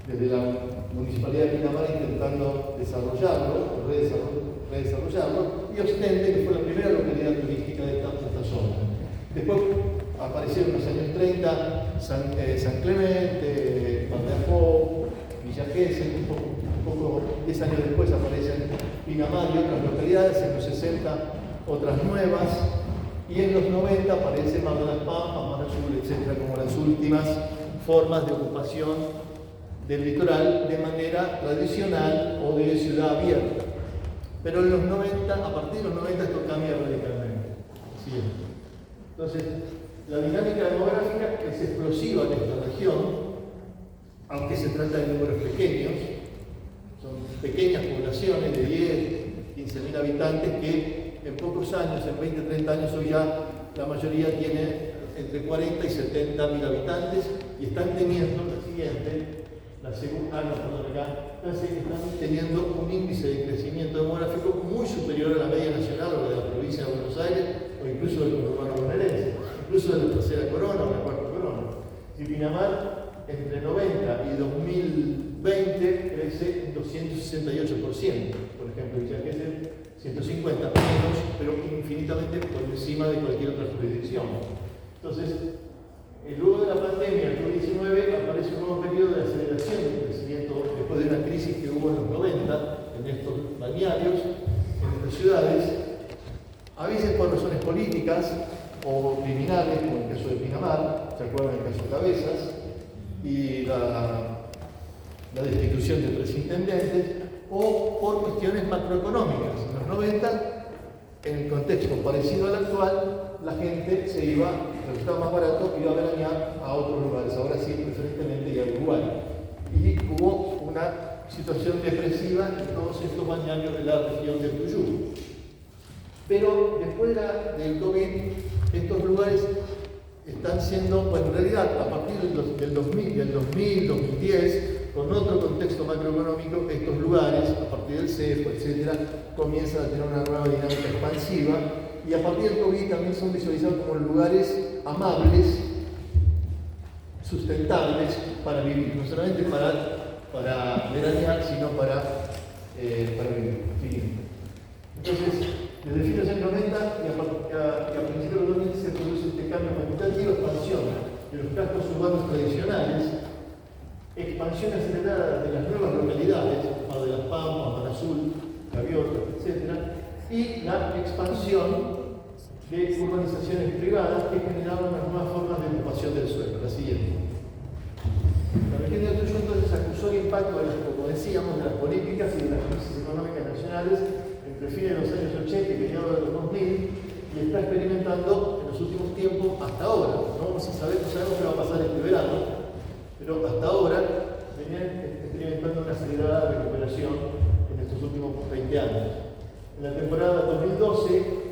desde la Municipalidad de Pinamar intentando desarrollarlo, redesarrollarlo, y Ostende, que fue la primera localidad turística de esta zona. Después aparecieron en los años 30 San Clemente, Mar de Ajó, Villa Gesell, un poco 10 años después aparecen Pinamar y otras localidades, en los 60 otras nuevas, y en los 90 aparece Mar de las Pampas, Mar Azul, etc., como las últimas formas de ocupación del litoral de manera tradicional o de ciudad abierta. Pero en los 90, a partir de los 90 esto cambia radicalmente. Siguiente. Entonces, la dinámica demográfica es explosiva en esta región, aunque se trata de números pequeños, son pequeñas poblaciones de 10, 15.000 habitantes que en pocos años, en 20, 30 años, hoy ya la mayoría tiene entre 40 y 70.000 habitantes y están teniendo, la siguiente, están teniendo un índice de crecimiento demográfico muy superior a la media nacional o de la provincia de Buenos Aires o incluso del conurbano bonaerense, incluso de la tercera corona o la cuarta corona. Si Pinamar entre 90 y 2020 crece en 268%, por ejemplo, Villa Gesell 150 menos, pero infinitamente por encima de cualquier otra jurisdicción. Entonces, luego de la pandemia, el COVID-19, aparece un nuevo periodo de aceleración del crecimiento después de una crisis que hubo en los 90 en estos balnearios, en estas ciudades, a veces por razones políticas o criminales, como en el caso de Pinamar, ¿se acuerdan del caso de Cabezas? Y la destitución de 3 intendentes, o por cuestiones macroeconómicas. En los 90, en el contexto parecido al actual, la gente se iba, resultaba más barato, iba a veranear a otros lugares, ahora sí, preferentemente ya a Uruguay. Y hubo una situación depresiva en todos estos balnearios de la región del Tuyú. Pero después del COVID, estos lugares están siendo, bueno, en realidad, a partir del 2000, 2010, con otro contexto macroeconómico, estos lugares, a partir del CEFO, etc., comienzan a tener una nueva dinámica expansiva, y a partir del COVID también son visualizados como lugares amables, sustentables para vivir, no solamente para veranear, sino para vivir. Siguiente. Entonces, desde fines de los 90 y a principios de los 2000 se produce este cambio cuantitativo, expansión de los cascos urbanos tradicionales, expansión acelerada de las nuevas localidades, Mar de las Pampas, Mar Azul, Gaviota, etc., y la expansión de urbanizaciones privadas que generaban las nuevas formas de ocupación del suelo. La siguiente. La región de Trujillo entonces acusó el impacto, como decíamos, de las políticas y de las crisis económicas nacionales entre fines de los años 80 y mediados de los 2000 y está experimentando en los últimos tiempos hasta ahora. No sabemos qué va a pasar este verano, pero hasta ahora venían experimentando una acelerada recuperación en estos últimos 20 años. En la temporada 2012,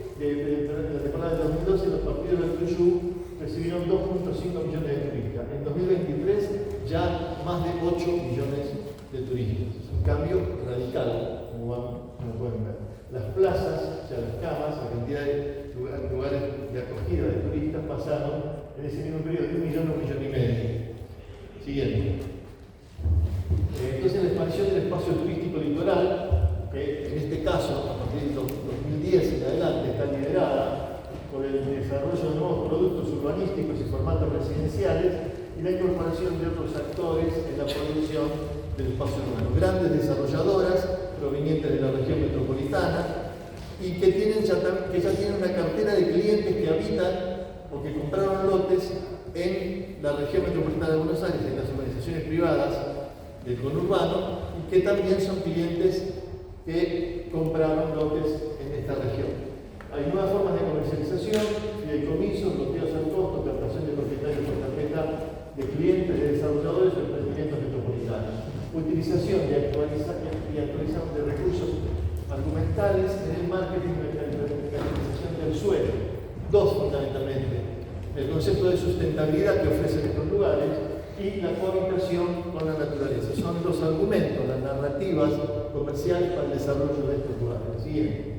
los partidos del Trujillo recibieron 2.5 millones de turistas. En 2023 ya más de 8 millones de turistas. Es un cambio radical, como pueden ver. Las plazas, o sea, las camas, la cantidad de lugares de acogida de turistas pasaron en ese mismo periodo de 1 millón a 1,5 millones. Siguiente. Entonces la expansión del espacio turístico litoral, que en este caso, a partir del 2010 en adelante, está liderada por el desarrollo de nuevos productos urbanísticos y formatos residenciales y la incorporación de otros actores en la producción del espacio urbano. Grandes desarrolladoras provenientes de la región metropolitana y que ya tienen una cartera de clientes que habitan o que compraron lotes en la región metropolitana de Buenos Aires, en las urbanizaciones privadas del conurbano, y que también son clientes que compraron lotes en esta región. Hay nuevas formas de comercialización, fideicomisos, bloqueos al costo, captación de propietarios por tarjeta de clientes, de desarrolladores o emprendimientos metropolitanos. Utilización y actualización de recursos argumentales en el marketing y mercantilización del suelo. Dos, fundamentalmente. El concepto de sustentabilidad que ofrecen estos lugares y la cohabitación con la naturaleza. Son los argumentos, las narrativas comerciales para el desarrollo de estos lugares. Siguiente.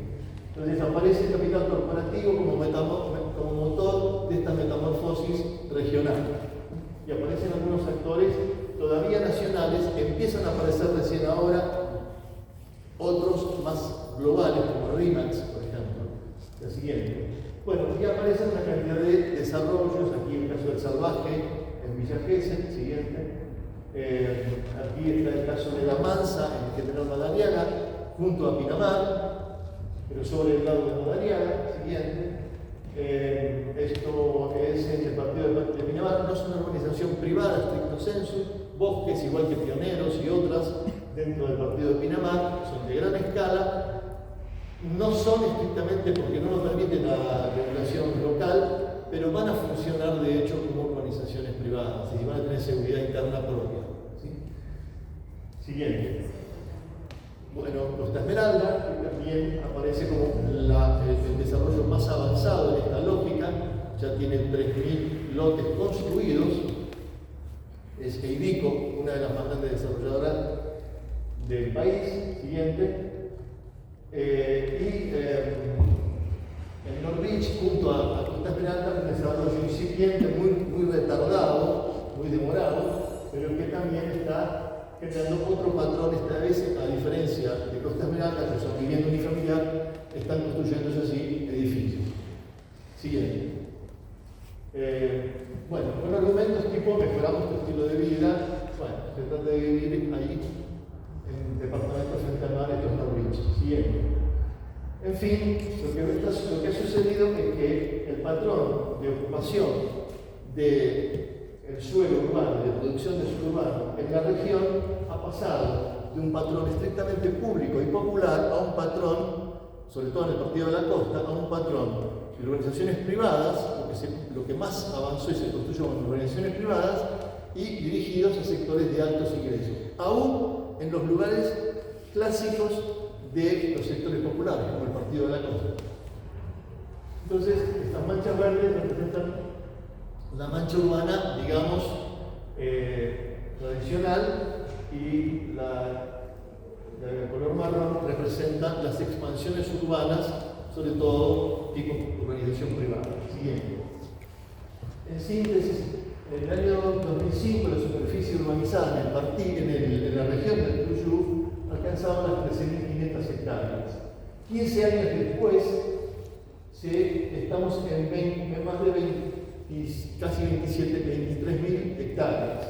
Entonces aparece el capital corporativo como motor de esta metamorfosis regional. Y aparecen algunos actores todavía nacionales que empiezan a aparecer recién ahora, otros más globales como RIMAX, por ejemplo. La siguiente. Bueno, y aparecen una cantidad de desarrollos, aquí el caso del Salvaje en Villa Gesell, siguiente. Aquí está el caso de La Mansa en General Madariaga, junto a Pinamar, pero sobre el lado de Madariaga, siguiente. Esto es el partido de Pinamar, no es una organización privada, estricto sensu, Bosques, igual que Pioneros y otras dentro del partido de Pinamar, son de gran escala, no son estrictamente porque no lo permite la regulación local, pero van a funcionar de hecho como organizaciones privadas y van a tener seguridad interna propia. ¿Sí? Siguiente. Bueno, Costa Esmeralda, que también aparece como el desarrollo más avanzado en esta lógica, ya tiene 3.000 lotes construidos. Es Eidico, una de las más grandes desarrolladoras del país. Siguiente. El Norwich, junto a Costa Esmeralda, un desarrollo incipiente, muy retardado, muy demorado, pero que también está generando otro patrón, esta vez, a diferencia de Costa Esmeralda, que son vivienda unifamiliar, están construyéndose así edificios. Siguiente. Bueno, con argumentos tipo mejoramos tu estilo de vida. Bueno, se trata de vivir ahí en departamentos frente al mar, estos Norwich. Siguiente. En fin, lo que ha sucedido es que el patrón de ocupación del suelo urbano, de producción de suelo urbano en la región, ha pasado de un patrón estrictamente público y popular a un patrón, sobre todo en el partido de la costa, a un patrón de organizaciones privadas, lo que más avanzó y se construyó con organizaciones privadas y dirigidos a sectores de altos ingresos, aún en los lugares clásicos de los sectores populares, como el partido de la costa. Entonces, estas manchas verdes representan la mancha urbana, digamos, tradicional, y la de color marrón representa las expansiones urbanas, sobre todo tipo urbanización privada. Siguiente. En síntesis, En el año 2005 la superficie urbanizada en la región del Tuyú alcanzaba las 13.500 hectáreas. 15 años después estamos en más de casi 23.000 hectáreas.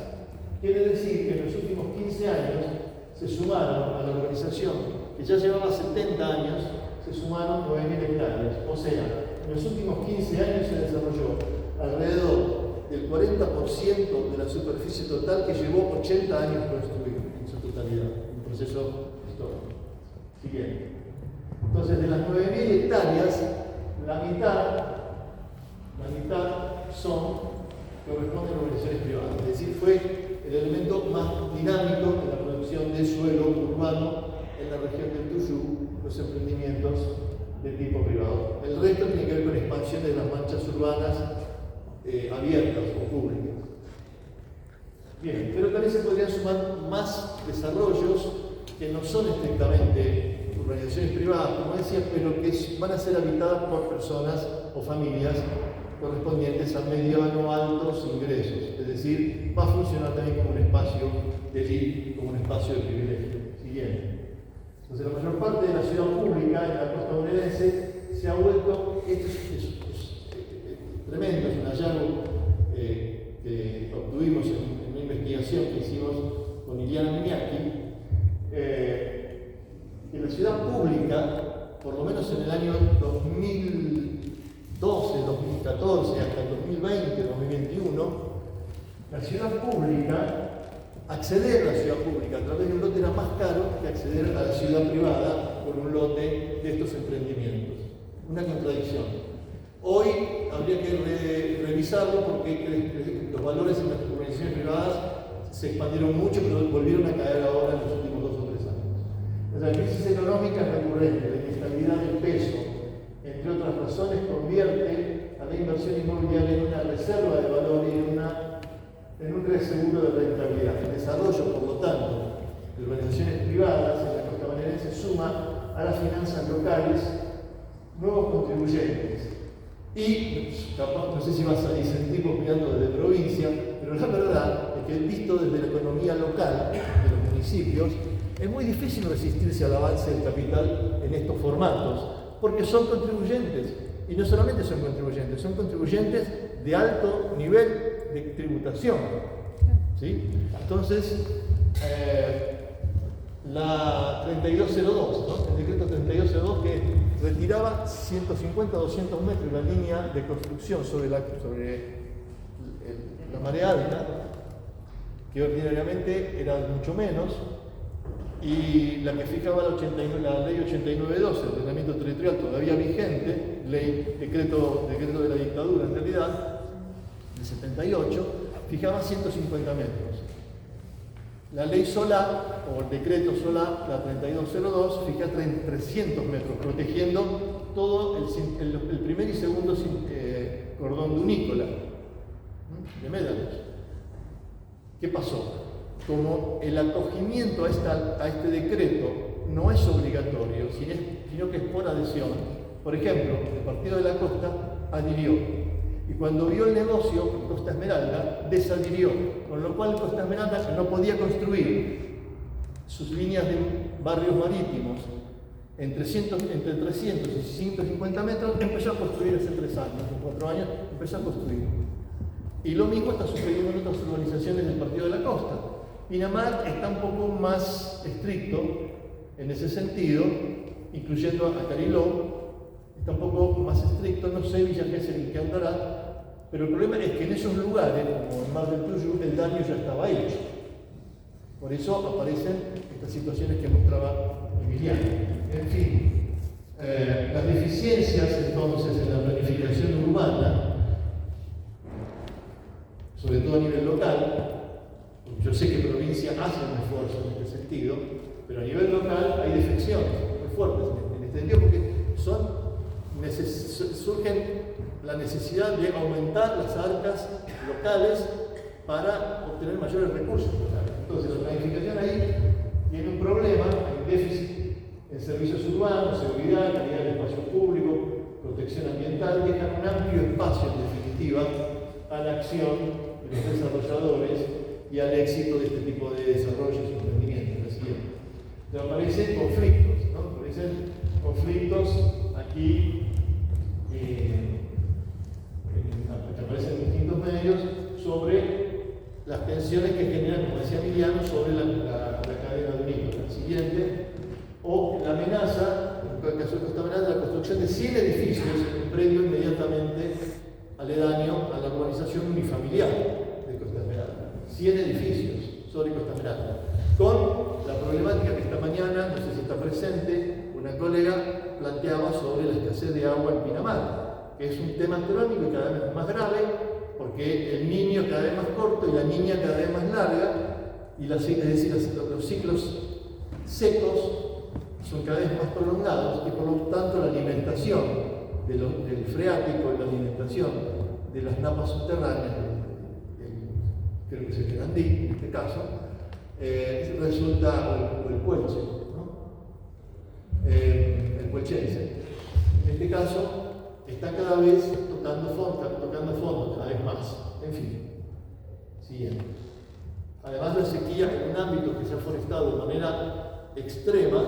Quiere decir que en los últimos 15 años se sumaron a la urbanización, que ya llevaba 70 años, se sumaron 9.000 hectáreas. O sea, en los últimos 15 años se desarrolló alrededor del 40% de la superficie total que llevó 80 años construir en su totalidad, un proceso histórico. Siguiente. Entonces, de las 9.000 hectáreas, la mitad corresponden a organizaciones privadas. Es decir, fue el elemento más dinámico de la producción de suelo urbano en la región del Tuyú, los emprendimientos de tipo privado. El resto tiene que ver con expansiones de las manchas urbanas abiertas o públicas. Bien, pero también se podrían sumar más desarrollos que no son estrictamente urbanizaciones privadas, como decía, pero que van a ser habitadas por personas o familias correspondientes a mediano o altos ingresos, es decir, va a funcionar también como un espacio de elite, como un espacio de privilegio. Siguiente. Entonces, la mayor parte de la ciudad pública en la costa bonaerense se ha vuelto, esto es tremendo, es un hallazgo que obtuvimos en una investigación que hicimos con Iliana Miniaki, que la ciudad pública, por lo menos en el año 2012, 2014, hasta el 2020, 2021, la ciudad pública, acceder a la ciudad pública a través de un lote era más caro que acceder a la ciudad privada por un lote de estos emprendimientos. Una contradicción. Hoy habría que revisarlo porque los valores en las organizaciones privadas se expandieron mucho, pero volvieron a caer ahora en los últimos 2 o 3 años. La crisis económica recurrente, la inestabilidad del peso, entre otras razones, convierte a la inversión inmobiliaria en una reserva de valor y en un reseguro de rentabilidad. El desarrollo, por lo tanto, de organizaciones privadas en la costa bonaerense suma a las finanzas locales nuevos contribuyentes. Y, capaz, no sé si vas a disentir mirando desde provincia, pero la verdad es que visto desde la economía local de los municipios, es muy difícil resistirse al avance del capital en estos formatos, porque son contribuyentes. Y no solamente son contribuyentes de alto nivel de tributación. ¿Sí? Entonces, la 3202, ¿no? El decreto 3202 que retiraba 150 a 200 metros la línea de construcción sobre la marea alta, que ordinariamente era mucho menos, y la que fijaba la ley 8912, el ordenamiento territorial todavía vigente, decreto de la dictadura en realidad, del 78, fijaba 150 metros. La ley Solá, o el decreto Solá, la 3202, fija 300 metros, protegiendo todo el primer y segundo cordón dunícola de médanos. ¿Qué pasó? Como el acogimiento a este decreto no es obligatorio, sino que es por adhesión, por ejemplo, el Partido de la Costa adhirió. Y cuando vio el negocio, Costa Esmeralda desadhirió, con lo cual Costa Esmeralda no podía construir sus líneas de barrios marítimos entre 300 y 150 metros, empezó a construir hace 3 años, hace 4 años, empezó a construir. Y lo mismo está sucediendo en otras urbanizaciones del Partido de la Costa. Pinamar está un poco más estricto en ese sentido, incluyendo a Cariló, está un poco más estricto, no sé Villa Gesell en qué andará, pero el problema es que en esos lugares, como en Mar del Tuyú, el daño ya estaba hecho. Por eso aparecen estas situaciones que mostraba Emiliano. En fin, las deficiencias entonces en la planificación urbana, sobre todo a nivel local, yo sé que provincia hace un esfuerzo en este sentido, pero a nivel local hay defecciones muy fuertes en este sentido, porque surgen la necesidad de aumentar las arcas locales para obtener mayores recursos locales. Entonces la planificación ahí tiene un problema, hay un déficit en servicios urbanos, seguridad, calidad del espacio público, protección ambiental, dejan un amplio espacio en definitiva a la acción de los desarrolladores y al éxito de este tipo de desarrollos y emprendimientos. Pero aparecen conflictos, ¿no? Aparecen conflictos aquí que aparecen en distintos medios sobre las tensiones que generan, como decía Emiliano, sobre la cadena de un hilo. La siguiente, o la amenaza, en el caso de Costa Esmeralda, la construcción de 100 edificios en un predio inmediatamente aledaño a la urbanización unifamiliar de Costa Esmeralda. 100 edificios sobre Costa Esmeralda. Con la problemática que esta mañana, no sé si está presente, una colega planteaba sobre la escasez de agua en Pinamar, que es un tema crónico y cada vez más grave, porque el niño cada vez más corto y la niña cada vez más larga, y es decir, los ciclos secos son cada vez más prolongados y por lo tanto la alimentación del freático y la alimentación de las napas subterráneas, creo que es el Querandí en este caso, resulta, o el puelche, ¿no? El puelchense. En este caso, está cada vez tocando fondo, cada vez más. En fin, siguiente. Además, la sequía en un ámbito que se ha forestado de manera extrema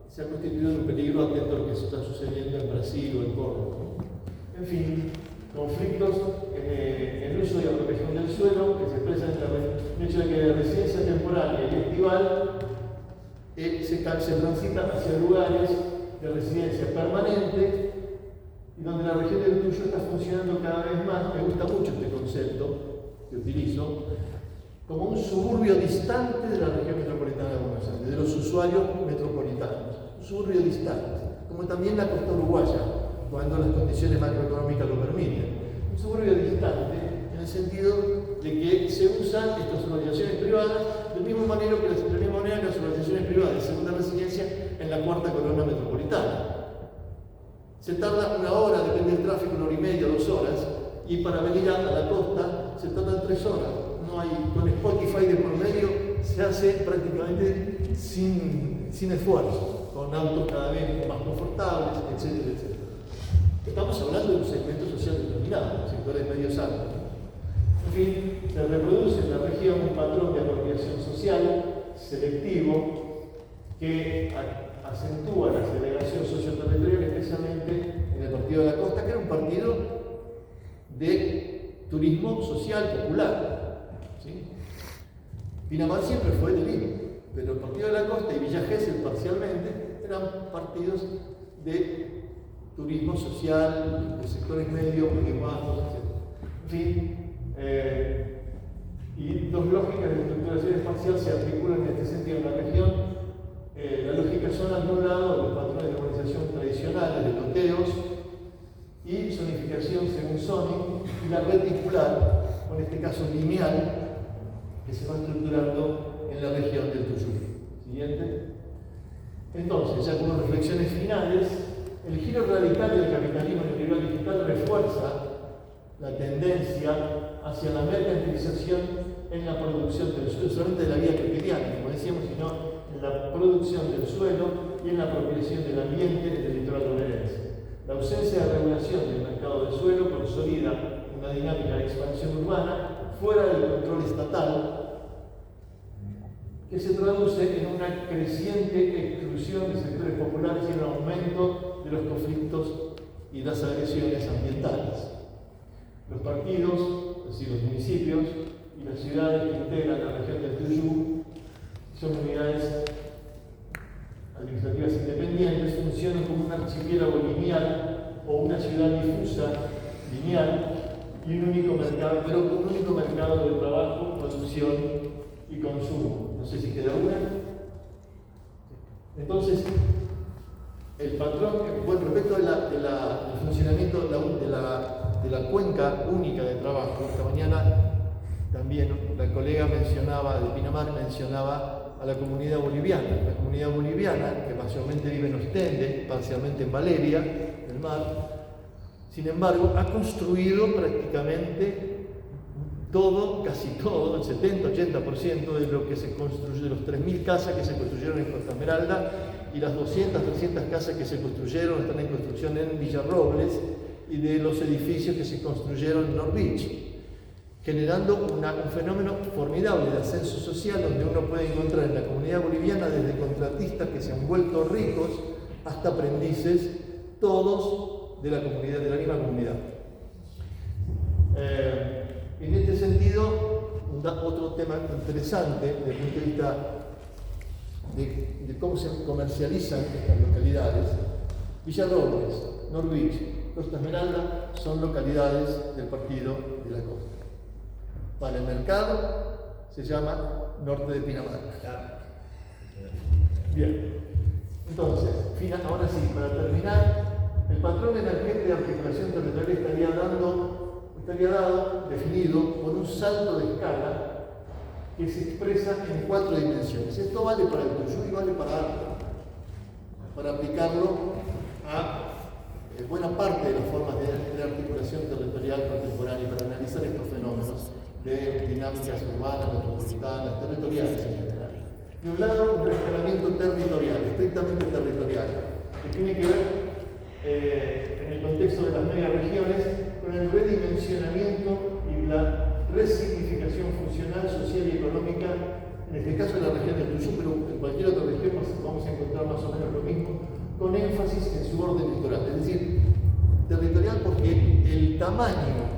se ha constituido en un peligro atento a lo que está sucediendo en Brasil o en Córdoba, ¿no? En fin, conflictos en el uso y apropiación del suelo que se expresan en el hecho de que de residencia temporal y estival se transita hacia lugares de residencia permanente y donde la región del Tuyo está funcionando cada vez más. Me gusta mucho este concepto que utilizo, como un suburbio distante de la región metropolitana de Buenos Aires, de los usuarios metropolitanos, un suburbio distante, como también la costa uruguaya, cuando las condiciones macroeconómicas lo permiten. Un suburbio distante en el sentido de que se usan estas urbanizaciones privadas de la misma manera que las urbanizaciones privadas de segunda residencia en la cuarta corona metropolitana. Se tarda una hora, depende del tráfico, 1 hora y media, 2 horas, y para venir a la costa se tardan 3 horas. No hay, con Spotify de por medio se hace prácticamente sin esfuerzo, con autos cada vez más confortables, etcétera, etcétera. Estamos hablando de un segmento social determinado, sectores medios altos. En fin, se reproduce en la región un patrón de apropiación social selectivo que acentúa la segregación socioterritorial, especialmente en el Partido de la Costa, que era un partido de turismo social popular. ¿Sí? Pinamar siempre fue de Lima, pero el Partido de la Costa y Villa Gesell parcialmente eran partidos de turismo social, de sectores medios, muy bajos, etc. En fin, y dos lógicas de estructuración espacial se articulan en este sentido en la región. La lógica zona de un lado, los patrones de urbanización tradicionales, de loteos y zonificación según zoning, y la reticular, o en este caso lineal, que se va estructurando en la región del Tuyú. Siguiente. Entonces, ya como reflexiones finales, el giro radical del capitalismo neoliberal digital refuerza la tendencia hacia la mercantilización en la producción del suelo, solamente de la vida cotidiana, como decíamos, sino en la producción del suelo y en la apropiación del ambiente del litoral bonaerense. La ausencia de regulación del mercado del suelo consolida una dinámica de expansión urbana fuera del control estatal, que se traduce en una creciente exclusión de sectores populares y en un aumento de los conflictos y las agresiones ambientales. Los partidos, es decir, los municipios y las ciudades que integran la región del Tuyú son unidades administrativas independientes, funcionan como un archipiélago lineal o una ciudad difusa lineal y un único mercado, pero con un único mercado de trabajo, producción y consumo. No sé si queda una. Entonces, el patrón, bueno, respecto del funcionamiento de la cuenca única de trabajo, esta mañana también la colega mencionaba, de Pinamar, mencionaba a la comunidad boliviana. La comunidad boliviana, que parcialmente vive en Ostende, parcialmente en Valeria, del Mar, sin embargo, ha construido prácticamente todo, casi todo, el 70-80% de lo que se construyó, de los 3.000 casas que se construyeron en Costa Esmeralda y las 200-300 casas que se construyeron, están en construcción en Villarrobles, y de los edificios que se construyeron en North Beach. generando un fenómeno formidable de ascenso social, donde uno puede encontrar en la comunidad boliviana desde contratistas que se han vuelto ricos hasta aprendices, todos de la comunidad, de la misma comunidad. En este sentido, otro tema interesante desde el punto de vista de cómo se comercializan estas localidades: Villarrobles, Norwich, Costa Esmeralda son localidades del partido de la Costa. Para el mercado se llama Norte de Pinamar. Bien, entonces, ahora sí, para terminar, el patrón emergente de articulación territorial estaría dado, definido por un salto de escala que se expresa en 4 dimensiones. Esto vale para el Tuyú y vale para aplicarlo a buena parte de las formas de articulación territorial contemporánea, para analizar estos fenómenos de dinámicas urbanas, metropolitanas, territoriales en general. De un lado, un rescalamiento territorial, estrictamente territorial, que tiene que ver, en el contexto de las megaregiones, con el redimensionamiento y la resignificación funcional, social y económica, en este caso de la región del Tuyú, pero en cualquier otra región vamos a encontrar más o menos lo mismo, con énfasis en su orden litoral, es decir, territorial, porque el tamaño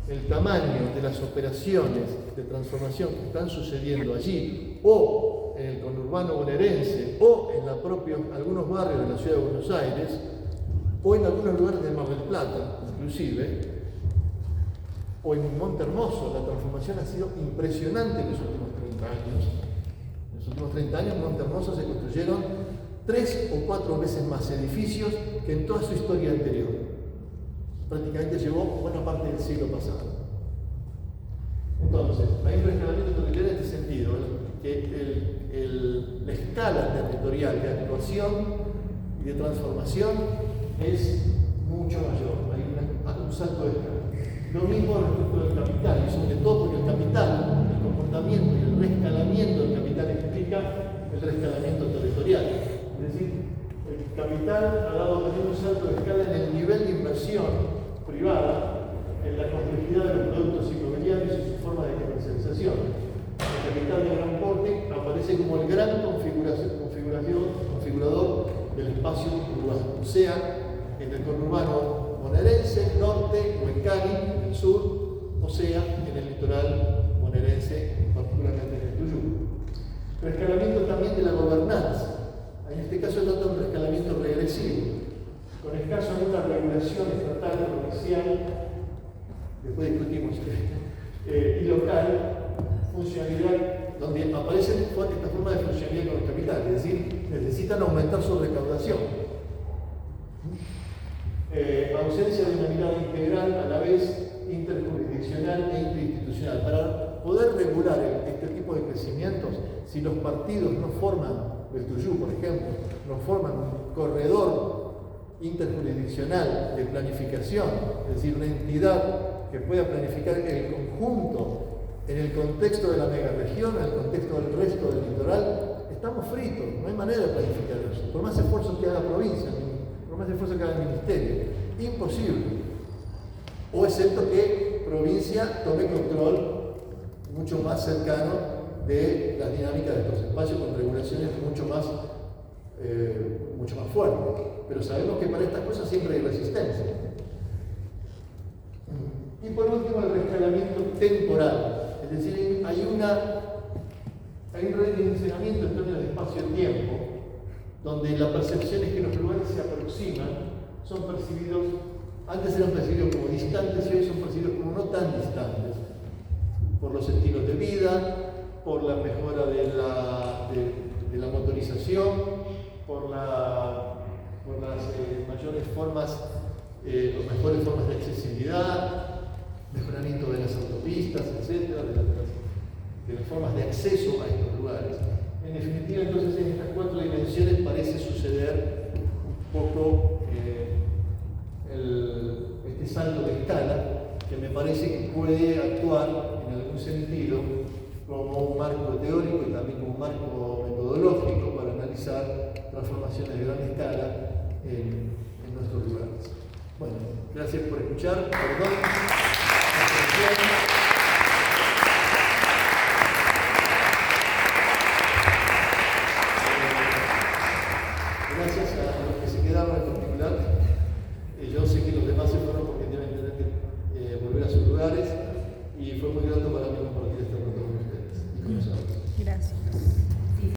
de las operaciones de transformación que están sucediendo allí, o en el conurbano bonaerense, o en algunos barrios de la ciudad de Buenos Aires, o en algunos lugares del Mar del Plata, inclusive, o en Monte Hermoso, la transformación ha sido impresionante en los últimos 30 años. En los últimos 30 años en Monte Hermoso se construyeron 3 o 4 veces más edificios que en toda su historia anterior. Prácticamente llevó buena parte del siglo pasado. Entonces, hay un rescalamiento territorial en este sentido, que la escala territorial de actuación y de transformación es mucho mayor, hay un salto de escala. Lo mismo respecto del capital, y sobre todo porque el capital, el comportamiento y el rescalamiento del capital explica el rescalamiento territorial. Es decir, el capital ha dado también un salto de escala en el nivel de inversión privada, en la complejidad de los productos inmobiliarios y su forma de comercialización. El capital de gran porte aparece como el gran configurador del espacio urbano, sea en el conurbano bonaerense, norte, o en Cali, en el sur, o sea en el litoral bonaerense, particularmente en el Tuyú. Rescalamiento también de la gobernanza. En este caso se trata de un rescalamiento regresivo, con escaso alguna regulación estatal, provincial, después discutimos, y local, funcionalidad, donde aparece esta forma de funcionalidad con el capital, es decir, necesitan aumentar su recaudación. Ausencia de una mirada integral, a la vez interjurisdiccional e interinstitucional. Para poder regular este tipo de crecimientos, si los partidos no forman, el Tuyú, por ejemplo, no forman un corredor interjurisdiccional de planificación, es decir, una entidad que pueda planificar el conjunto en el contexto de la megaregión, en el contexto del resto del litoral, estamos fritos, no hay manera de planificar eso. Por más esfuerzo que haga la provincia, por más esfuerzo que haga el ministerio, imposible. O excepto que provincia tome control mucho más cercano de las dinámicas de estos espacios con regulaciones mucho más fuertes. Pero sabemos que para estas cosas siempre hay resistencia. Y por último, el rescalamiento temporal. Es decir, hay un redimensionamiento en términos de espacio-tiempo, donde la percepción es que los lugares se aproximan, son percibidos, antes eran percibidos como distantes y hoy son percibidos como no tan distantes, por los estilos de vida, por la mejora de la motorización, por las mayores formas, las mejores formas de accesibilidad, mejoramiento de las autopistas, etcétera, de las formas de acceso a estos lugares. En definitiva, entonces, en estas 4 dimensiones parece suceder un poco este salto de escala, que me parece que puede actuar en algún sentido como un marco teórico y también como un marco metodológico para analizar transformaciones de gran escala en nuestros lugares. Bueno, gracias por escuchar. Perdón. Gracias.